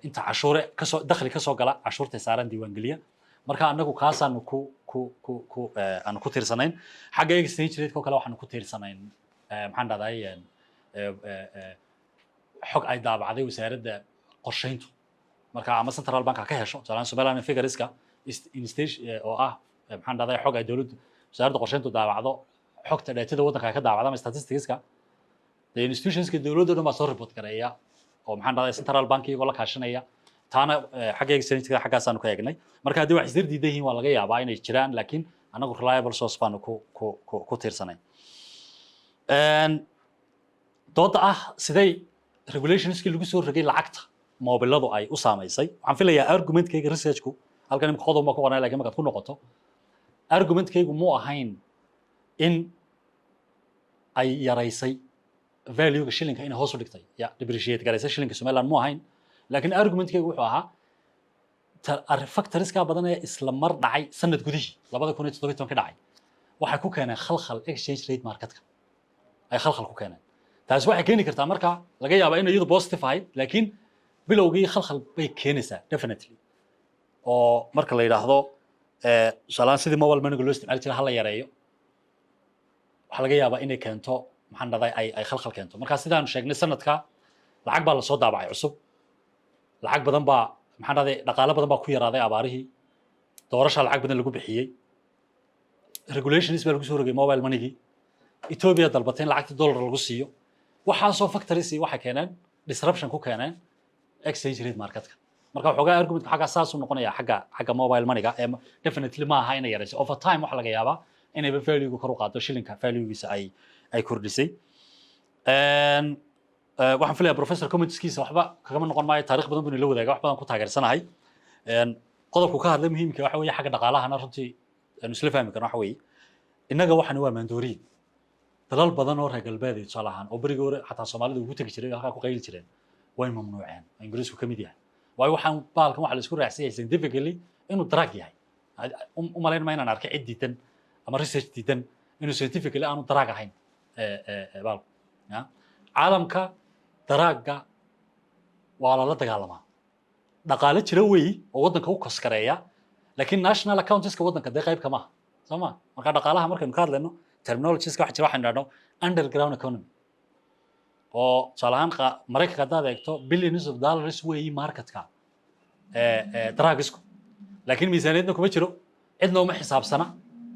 inta cashuure kasoo dakhli kasoo gala cashuurtay saaran diiwaangeliya marka annagu kaasaanu aanu ku tiirsanayn xagga exchange rate-ka oo kale waxaanu ku tiirsanayn maxaan dhahdaay xog ay daabacday wasaaradda qorsheyntu marka ama central bank ka hesho tusaale Somaliland figureska oo ah maxaan dhahdaay xog ay dowladdu wasaaradda qorsheyntu daabacdo xogta dheetada waddanka ka daabacda ama statisticska the institutionska dowladda dhan baa soo report gareeya oo maxaan dhahdaay central bank iyagoo la kaashanaya taana xagga exchange-ka xaggaasaanu ka eegnay marka haddii wax isdar diidan yihiin waa laga yaabaa inay jiraan laakiin anagu reliable source baanu ku tiirsanay dooda ah siday regulationskii lagu soo rogay lacagta moobiladu ay u saamaysay waxaan filayaa argumentkayga researchku halkan imika qodob ma ku qornay laakiin markaad ku noqoto argumentkaygu muu ahayn in ay yaraysay value-ga shilinka inay hoos u dhigtay ya depreciate garaysay shilinka Somaliland muu ahayn laakiin argumentkaygu wuxuu ahaa factories-ka badan ee isla mar dhacay sanad gudihii 2017 ka dhacay waxay ku keeneen khalkhal exchange rate market-ka ay khalkhal ku keeneen taas waxay keeni kartaa marka laga yaabaa in iyadu positive ahayd laakiin bilowgii khalkhal bay keenaysaa definitely oo marka la yiraahdo shalaan sidii mobile money loo isticmaali jiray hal la yareeyo waxa laga yaabaa inay keento maxaan dhaday ay khalkhal keento marka sidaan sheegnay sanadka lacag baa la soo daabacay cusub lacag badan baa maxaan dhaday dhaqaale badan baa ku yaraaday abaarihii doorasho lacag badan lagu bixiyay regulations baa lagu soo rogay mobile money-gii Ethiopia dalbatay in lacagta dollar lagu siiyo waxaasoo factories waxay keeneen disruption ku keeneen exchange rate market-ka marka waxoogaa argumentka xagga saas u noqonaya xagga mobile money-ga definitely ma aha inay yarayso over time waxa laga yaabaa inay value-gu kor u qaado shilinka value-giisa ay kordhisay waxaan filayaa professor comments-kiisa waxba kagama noqon maayo taariikh badan buu la wadaagaa wax badan ku taageersanahay qodobku ka hadlay muhiimka waxa weeye xagga dhaqaalahana runtii aanu isla fahmi karno waxa weeye innaga waxani waa maandooriin dalal badan oo reer galbeed ah tusaale ahaan oo berigii hore xataa Soomaalida ugu tagi jiray halka ku qayli jireen way mamnuuceen Ingiriisku ka mid yahay waayo waxaan baalkan waxa la isku raacsiyay scientifically inuu drug yahay u malayn ma inaan arkay cid diidan ama research diidan inuu scientifically aanu drug ahayn baal ya caalamka drugga waa la dagaalamaa dhaqaale jira weey oo wadanka u koskareeya laakiin national accounts-ka wadanka day qayb kama Soomaa marka dhaqaalaha markaynu ka hadlayno terminologies-ka waxa jira waxaan idhaahno underground economy oo salahan Mareykanka hadaad eegto billions of dollars way market-ka drugsku laakiin miisaaniyadna kuma jiro cidna uma xisaabsana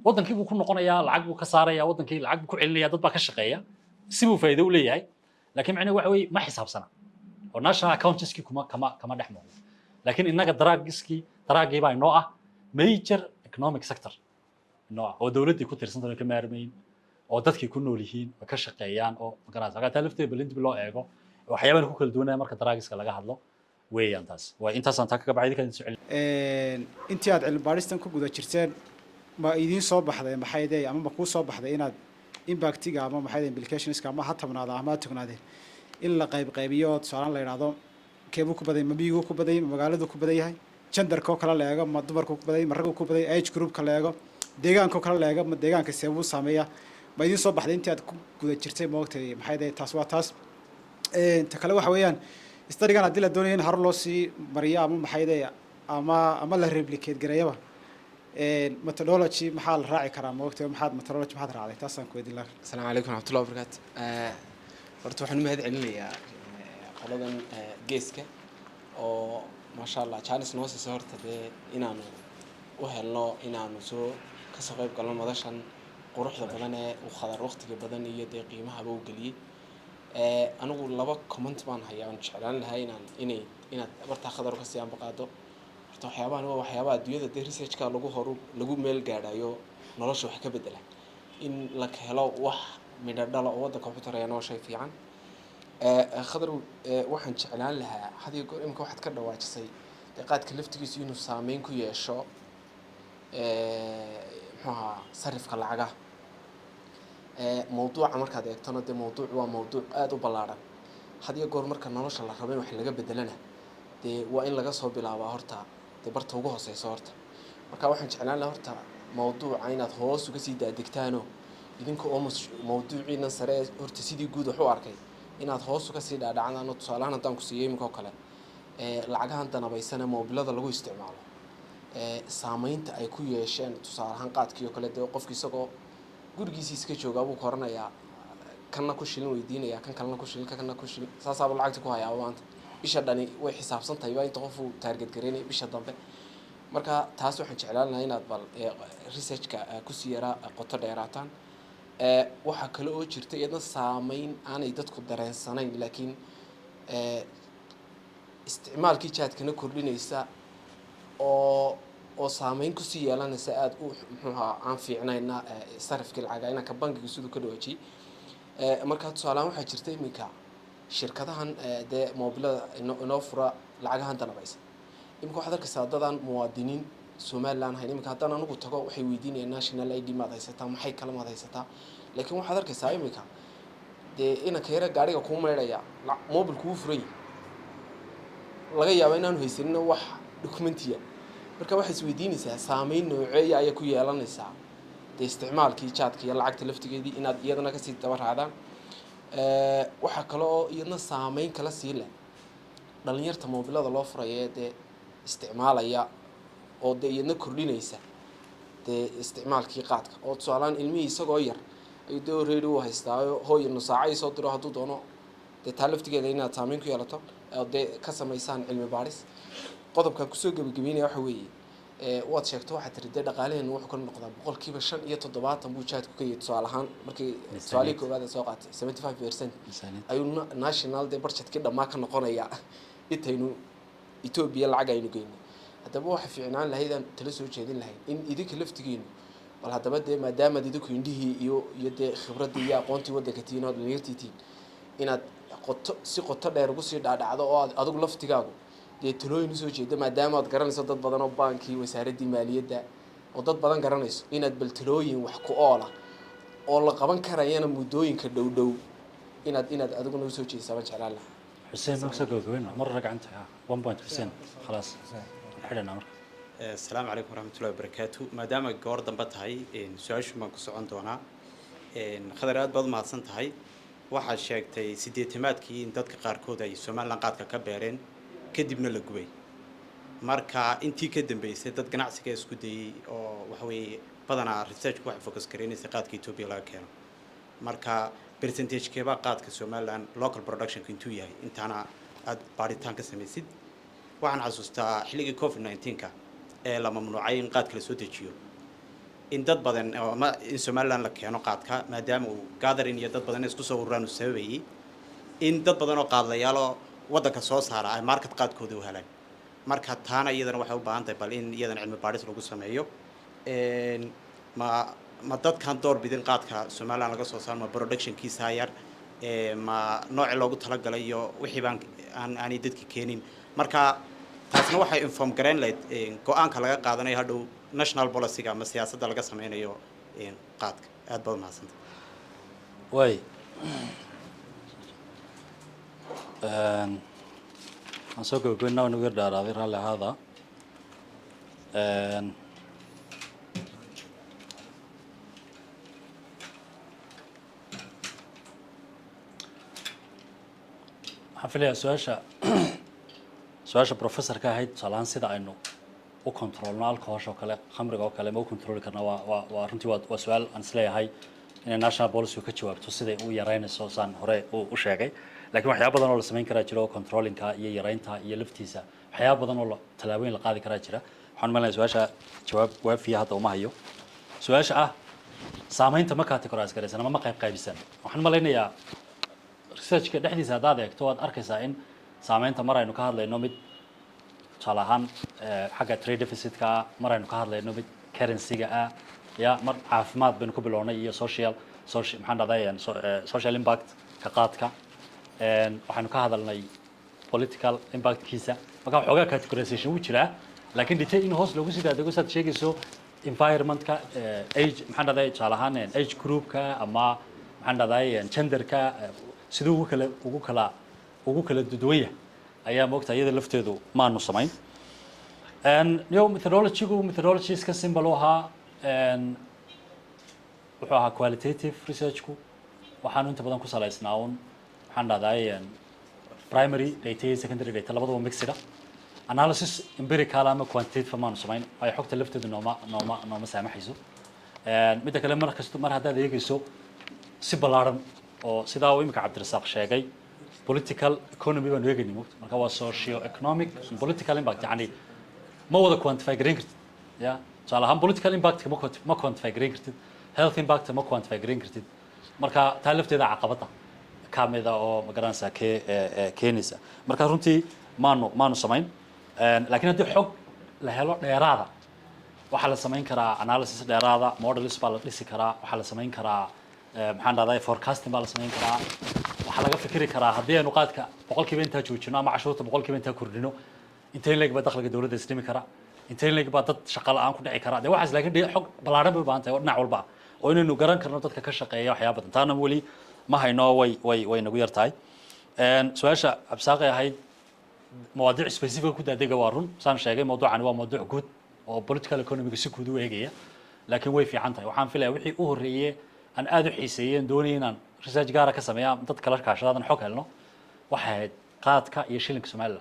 wadankii buu ku noqonayaa lacag buu ka saaraya wadankii lacag buu ku celinaya dad baa ka shaqeeya si buu faa'iido u leeyahay laakiin macnaheedu waxa weeye ma xisaabsana oo national accounts-ki kama dhex muuqdo laakiin innaga drugii baa inoo ah major economic sector inoo ah oo dawladdii ku tirsan tahay ka maarmayn oo dadkii ku nool yihiin oo ka shaqeeyaan oo magaraas aga talafteed balint loo eego waxyaabaha ku kala duwanaa marka drugska laga hadlo weeyaan taas waa intaas aan ka bacay kan soo intii aad cilmi baaristan ku guda jirteen ma idin soo baxday maxay ama ma ku soo baxday inaad impact-ga ama maxay implications-ka ama hatabnaada ama tagnaadeen in la qaybiyo tusaale la yiraahdo keebu ku baday mabiigu ku baday magaaladu ku baday yahay gender-ka kala leego ma dumarku ku baday ma raggu ku baday age group ka leego deegaanka kala leego ma deegaanka seebu saameeya ma idin soo baxday intii aad ku guda jirtay moogtay maxay taas waa taas ta kale waxa weeyaan study-gan hadii la doonayo in har loo sii mariyo ama maxay ama la replicate gareeyaba methodology maxaa la raaci karaa moogtay methodology maxaad raacday taasaan ku weydiin lahaa السلام عليكم ورحمة الله وبركاته horta waxaan u mahad celinayaa qoladan geeska oo masha Allah chance noo soo horta inaanu u helno inaanu soo ka soo qayb galno madashan quruxda badan ee u khadar waqtiga badan iyo qiimaha uu galiyay anigu laba comment baan hayaa aan jeclaan lahaa inaad barta khadar ka siyaan baqaado horta waxyaabaha adduunyada research-ka lagu meel gaadhayo nolosha wax ka bedela in la helo wax midhadhala oo wadanka ku taraya noo shay fiican khadar waxaan jeclaan lahaa hadii goor imka waxaad ka dhawaajisay qaadka laftigiisu inuu saameyn ku yeesho sarifka lacagaha mawduuca markaad eegtana mawduuc waa mawduuc aad u ballaaran hadii goor marka nolosha la rabo in wax laga bedelana waa in laga soo bilaabo horta barta ugu hooseyso horta marka waxaan jeclaan lahaa horta mawduuca inaad hoos uga sii daadegtaano idinka oo mawduuciina sare horta sidii guud wax u arkay inaad hoos uga sii dhaadhacdaan tusaalahan haddaan ku siiyay imika oo kale lacagahan danabaysana moobilada lagu isticmaalo saameynta ay ku yeesheen tusaalahan qaadkii oo kale qofkii isagoo gurigiisa iska jooga buu koranayaa kanna ku shilin weydiinaya kan kalena ku shilin kanna ku shilin saasaaba lacagta ku hayaa maanta bisha dhani way xisaabsan tahay baa inta qof uu target gareynay bisha dambe marka taas waxaan jeclaan lahaa inaad bal research-ka ku sii yaraa qoto dheeraataan waxa kale oo jirta iyadna saameyn aanay dadku dareensanayn laakiin isticmaalkii jaadkana kordhinaysa oo saameyn ku sii yeelanaysa aad u aan fiicnayna sarifkii lacagaha inanka bangiga siduu ka dhawaajiyay marka tusaalahaan waxaa jirta iminka shirkadahan moobilada inoo fura lacagahan danabaysa imika waxaad arkaysaa dadan muwaadiniin somaliland hayn iminka haddaan anigu tago waxay weydiinayaan national ID maad haysataa maxay kala maad haysataa laakiin waxaad arkaysaa iminka dee inanka yara gaariga kuu maydhaya mobil kuu furan yahay laga yaabo inaanu haysanina wax documentiya marka waxay isweydiinaysaa saameyn nooceeya ayaa ku yeelanaysaa dee isticmaalkii jaadka iyo lacagta laftigeedii inaad iyadana kasii daba raacdaan waxaa kale oo iyadna saameyn kala sii leh dhalinyarta mobilada loo furaya ee dee isticmaalaya oo dee iyadna kordhinaysa dee isticmaalkii qaadka oo tusaalaan ilmihii isagoo yar ayuu dee already u haystaayo hooyo nusaacay soo diro hadduu doono dee taa laftigeeda inaad saameyn ku yeelato oo dee ka samaysaan cilmi baadhis qodobkan kusoo gebagabeynaya waxa weeye waad sheegto waxaad tiri dee dhaqaalaheenu wuxuu ka noqdaa 75% buu jaadku ka yahay tusaale ahaan markii tusaale koowaad soo qaatay 75% ayuu national dee budgetkii dhammaa ka noqonaya intaynu Ethiopia lacag aynu geynay haddaba waxa fiicnaan lahayd aan tala soo jeedin lahayn in idinka laftigeenu bal haddaba dee maadaama idinku indhihii iyo dee khibradii iyo aqoontii waddanka tiina oo dhalinyartii inaad si qoto dheer ugu sii dhaadhacdo oo adigu laftigaagu dee talooyin soo jeeda maadaama aad garanayso dad badan oo baankii wasaaradii maaliyadda oo dad badan garanayso inaad bal talooyin wax ku oola oo la qaban karayana muddooyinka dhow inaad adiguna soo jeedisaa baan jeclaan lahaa حسين ما سقوا قوين مرة رجعنتها 1 point حسين خلاص حلنا مرة السلام عليكم ورحمة الله وبركاته ما دام جوردن بتهاي سؤال شو ما قصوا عندنا خضرات بعض ما صنت هاي واحد شيء تي سيدي اعتماد كي انتد كقاركود أي سومال لنقاد ككبرين كدبنا للجوي مركا انتي كدم بيس انتد قناع سكيس كودي أو وحوي بدنا ريسيرش واحد فوكس كريني سقاد كي توبي لا كانوا مركا percentage كيبا قاد كسومال لان local production كنتو ياهي انت أنا أد باريتان كسميسيد وعن عزوستا حلقة كوفيد 19 كا لما ممنوعين قاد كلا سو دجيو in dad badan ama in Somaliland la keeno qaadka maadaama uu gathering iyo dad badan isku soo ururaan u sameeyay in dad badan oo qaadlayaal oo wadanka soo saara ay market qaadkooda u helaan marka taana iyadana waxay u baahan tahay bal in iyadana cilmi baadhis lagu sameeyo ma dadkan door bidin qaadka Somaliland laga soo saaro ma production kiisa yar ma nooc loogu talagalay iyo wixii baan aan dadka keenin marka taasna waxay inform gareyn lahayd go'aanka laga qaadanayo hadhow national policy ama siyaasadda laga sameeyo qaadka aad baad mahadsantahay way aan soo gabagabeynaa nagu yar dhaaraaday raalli ahaada waxaan filayaa su-aasha professorka ahayd tusaalahaan sida aynu u controlno alcohol oo kale khamriga oo kale ma u control karnaa waa runtii waa su-aal aan isleeyahay inay national policy ka jawaabto siday u yareynayso saan hore u sheegay laakiin waxyaabo badan oo la samayn karaa jiro controllinga iyo yareynta iyo laftiisa waxyaabo badan oo talaabooyin la qaadi karaa jira waxaan umaleynaya su-aasha jawaab waafiya hadda uma hayo su-aasha ah saamaynta ma categorize garaysan ama ma qaybqaybisan waxaan umaleynayaa researchka dhexdiisa haddaad eegto waad arkaysaa in saamaynta mar aynu ka hadlayno mid tusaale ahaan xagga trade deficitka mar aynu ka hadlayno mid currency-ga ah ya mar caafimaad baynu ku bilownay iyo social maxaan dhahday social impact ka qaadka waxaynu ka hadalnay political impactkiisa marka waxoogaa categorization wuu jiraa laakiin detail in hoos loogu sii daadego saad sheegayso environmentka age maxaan dhahday tusaale ahaan age groupka ama maxaan dhahday genderka siduu ugu kala duwan yahay ayaa moogta iyada lafteedu maanu samayn methodologies ka simple u ahaa wuxuu ahaa qualitative researchku waxaanu inta badan ku salaysnaa un maxaan dhahday primary data iyo secondary data labadaba mixida analysis empirical ama quantitative maanu samayn ay xogta lafteedu nooma saamaxayso midda kale mar haddaad eegayso si ballaaran oo sidaa uu imika cabdirasaaq sheegay political economy baan eegaynay moogta marka waa socio economic and political impact yani ma wada quantify gareyn kartid ya tusaale ahaan political impact ma quantify gareyn kartid health impact ma quantify gareyn kartid marka taa lafteeda caqabada kamida oo magaranaysaa keenaysa marka runtii maanu samayn laakiin haddii xog la helo dheeraada waxaa la samayn karaa analysis dheeraada models baa la dhisi karaa waxaa la samayn karaa maxaan dhahday forecasting baa la samayn karaa waxaa laga fikiri karaa haddii aynu qaadka 100% intaa joojino ama cashuurta 100% intaa kordhino intee leeg baa dakhliga dawladda isdhimi kara intee leeg baa dad shaqo la'aan ku dhici kara de waxaas laakiin xog ballaaran bay u baahan tahay oo dhinac walba oo inaynu garan karno dadka ka shaqeeya waxyaabo badan taana weli ma hayno way nagu yar tahay su-aasha absaaqay ahayd مواضيع specific كده دقة وارون سان شيء موضوع عن موضوع جود أو political economic سكود وهيجية لكن وين في عنتها وحن في وحي أهرية أن أدو حسين دونين أن رسالة جارة كسمية تذكرش كاشرات نحكي لنا واحد قاد كا يشيلك سمعلا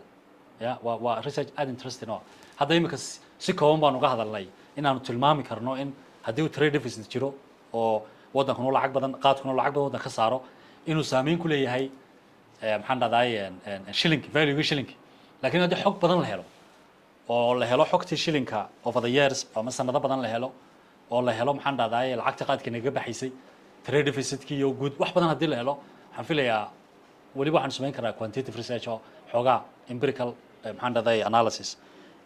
يا ورسالة أد interest إنه هذا يمكن سكون بانو هذا اللي إن أنا تلمامي كرنو إن هديو trade deficit تجرو أو وضع كنول عقب بدن قاد كنول عقب وضع خسارة إنه سامين كله هي محمد داي شيلينك value شيلينك لكن هذا حق بدن لهلو oo la helo xogtii shilinka over the years ama sanado badan la helo oo la helo maxaan dhahday lacagta qaadka naga baxaysay trade deficit-kii iyo guud wax badan hadii la helo waxaan filayaa waliba waxaan sameyn karaa quantitative research oo xogaa empirical maxaan dhahday analysis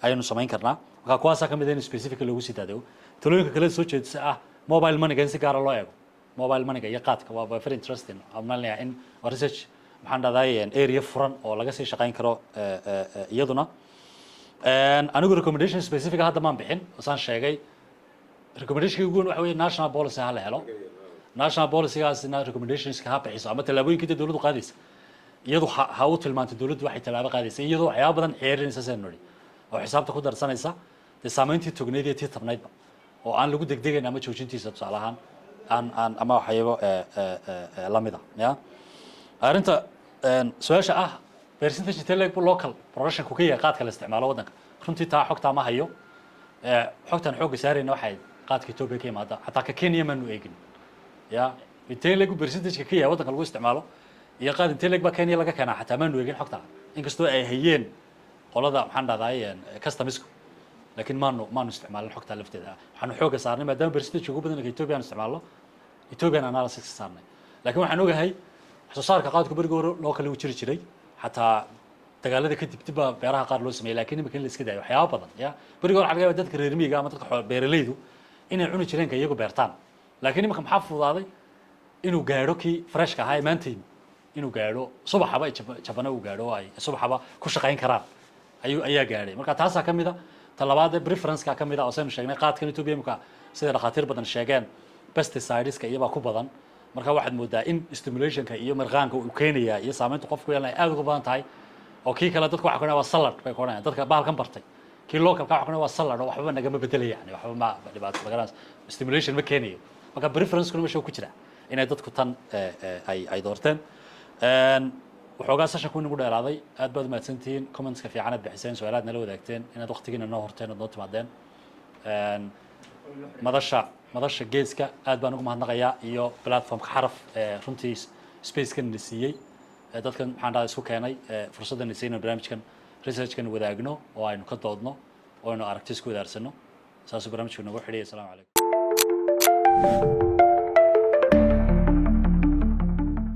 ayaynu sameyn karnaa marka kuwaasa ka mid ah specific lagu sii daadayo talooyinka kale soo jeedisa ah mobile money si gaar ah loo eego mobile money iyo qaadka waa very interesting amnalaya in research maxaan dhahday area furan oo laga sii shaqeyn karo iyaduna anigu recommendation specific hadda maan bixin wasaan sheegay recommendation ugu weyn waxa weeye national policy ha la helo national policy-gaasina recommendationska ha bixiso ama tallaabooyinka dawladdu qaadaysa iyadu ha u tilmaanto dawladdu waxay tallaabo qaadaysa iyadoo waxyaabo badan xeerinaysa saan nori oo xisaabta ku darsanaysa dee saameyntii togneyd iyo tii tabnaydba oo aan lagu degdegayn ama joojintiisa tusaale ahaan aan ama waxyaabo lamida ya arrinta su-aasha ah percentage intee local production ku ka yahay qaadka la isticmaalo waddanka runtii taa xogtaa ma hayo xogtan xoogga saarayna waxay qaadka Ethiopia ka yimaada xataa ka Kenya maanu eegin ya intee leeg percentage ka yahay waddanka lagu isticmaalo iyo qaad intee leeg ba Kenya laga keenaa xataa maanu eegin xogtaa inkastoo ay hayeen qolada maxaan dhahday customs laakiin maanu isticmaalin xogtaa lafteeda waxaanu xoogga saarnay maadaama percentage ugu badan ee Ethiopia isticmaalo Ethiopian analysis saarnay laakiin waxaan ogahay wax soo saarka qaadku bariga hore loo kala jiri jiray حتى dagaalada kadib dib beeraha qaar loo sameeyay laakiin imika la iska daayo waxyaabo badan ya bariga hore xagga dadka reer miyiga ama dadka beeralaydu inay cuni jireen ka iyagu beertaan laakiin imika maxaa fudaaday inuu gaaro kii freshka ahaa maantiin inuu gaaro subaxaba jabana uu gaaro ay subaxaba ku shaqeyn karaan ayaa gaaray marka taas ka mid ah talabaad preference-ka ka mid ah oo saan sheegnay qaadkan Ethiopia imika sida dhakhaatiir badan sheegeen pesticides-ka iyaba ku badan marka waxaad moodaa in stimulation-ka iyo marqaanka uu keenaya iyo saameynta qofku yeelanay aad uga badan tahay oo kii kale dadku waxa kale waa salad bay qoranayaan dadka bahalkan bartay kii local ka waxa kale waa salad oo waxba naga ma bedelaya yani waxba ma dhibaato magaraas stimulation ma keenayo marka preference-ku meesha ku jira inay dadku tan ay doorteen waxoogaa session-ku nagu dheeraaday aad baad mahadsantihiin comments-ka fiican aad bixiseen su'aalaad nala wadaagteen inaad waqtigiina noo horteen oo noo timaadeen madasha geeska aad baan ugu mahadnaqayaa iyo platformka xaraf runtii space-kan la siiyey dadkan maxaan dhahay isku keenay fursaddan siinay barnaamijkan research-kan wadaagno oo aynu ka doodno oo aynu aragti isku wadaarsano saas barnaamijku nagu xidhiyay assalaamu calaykum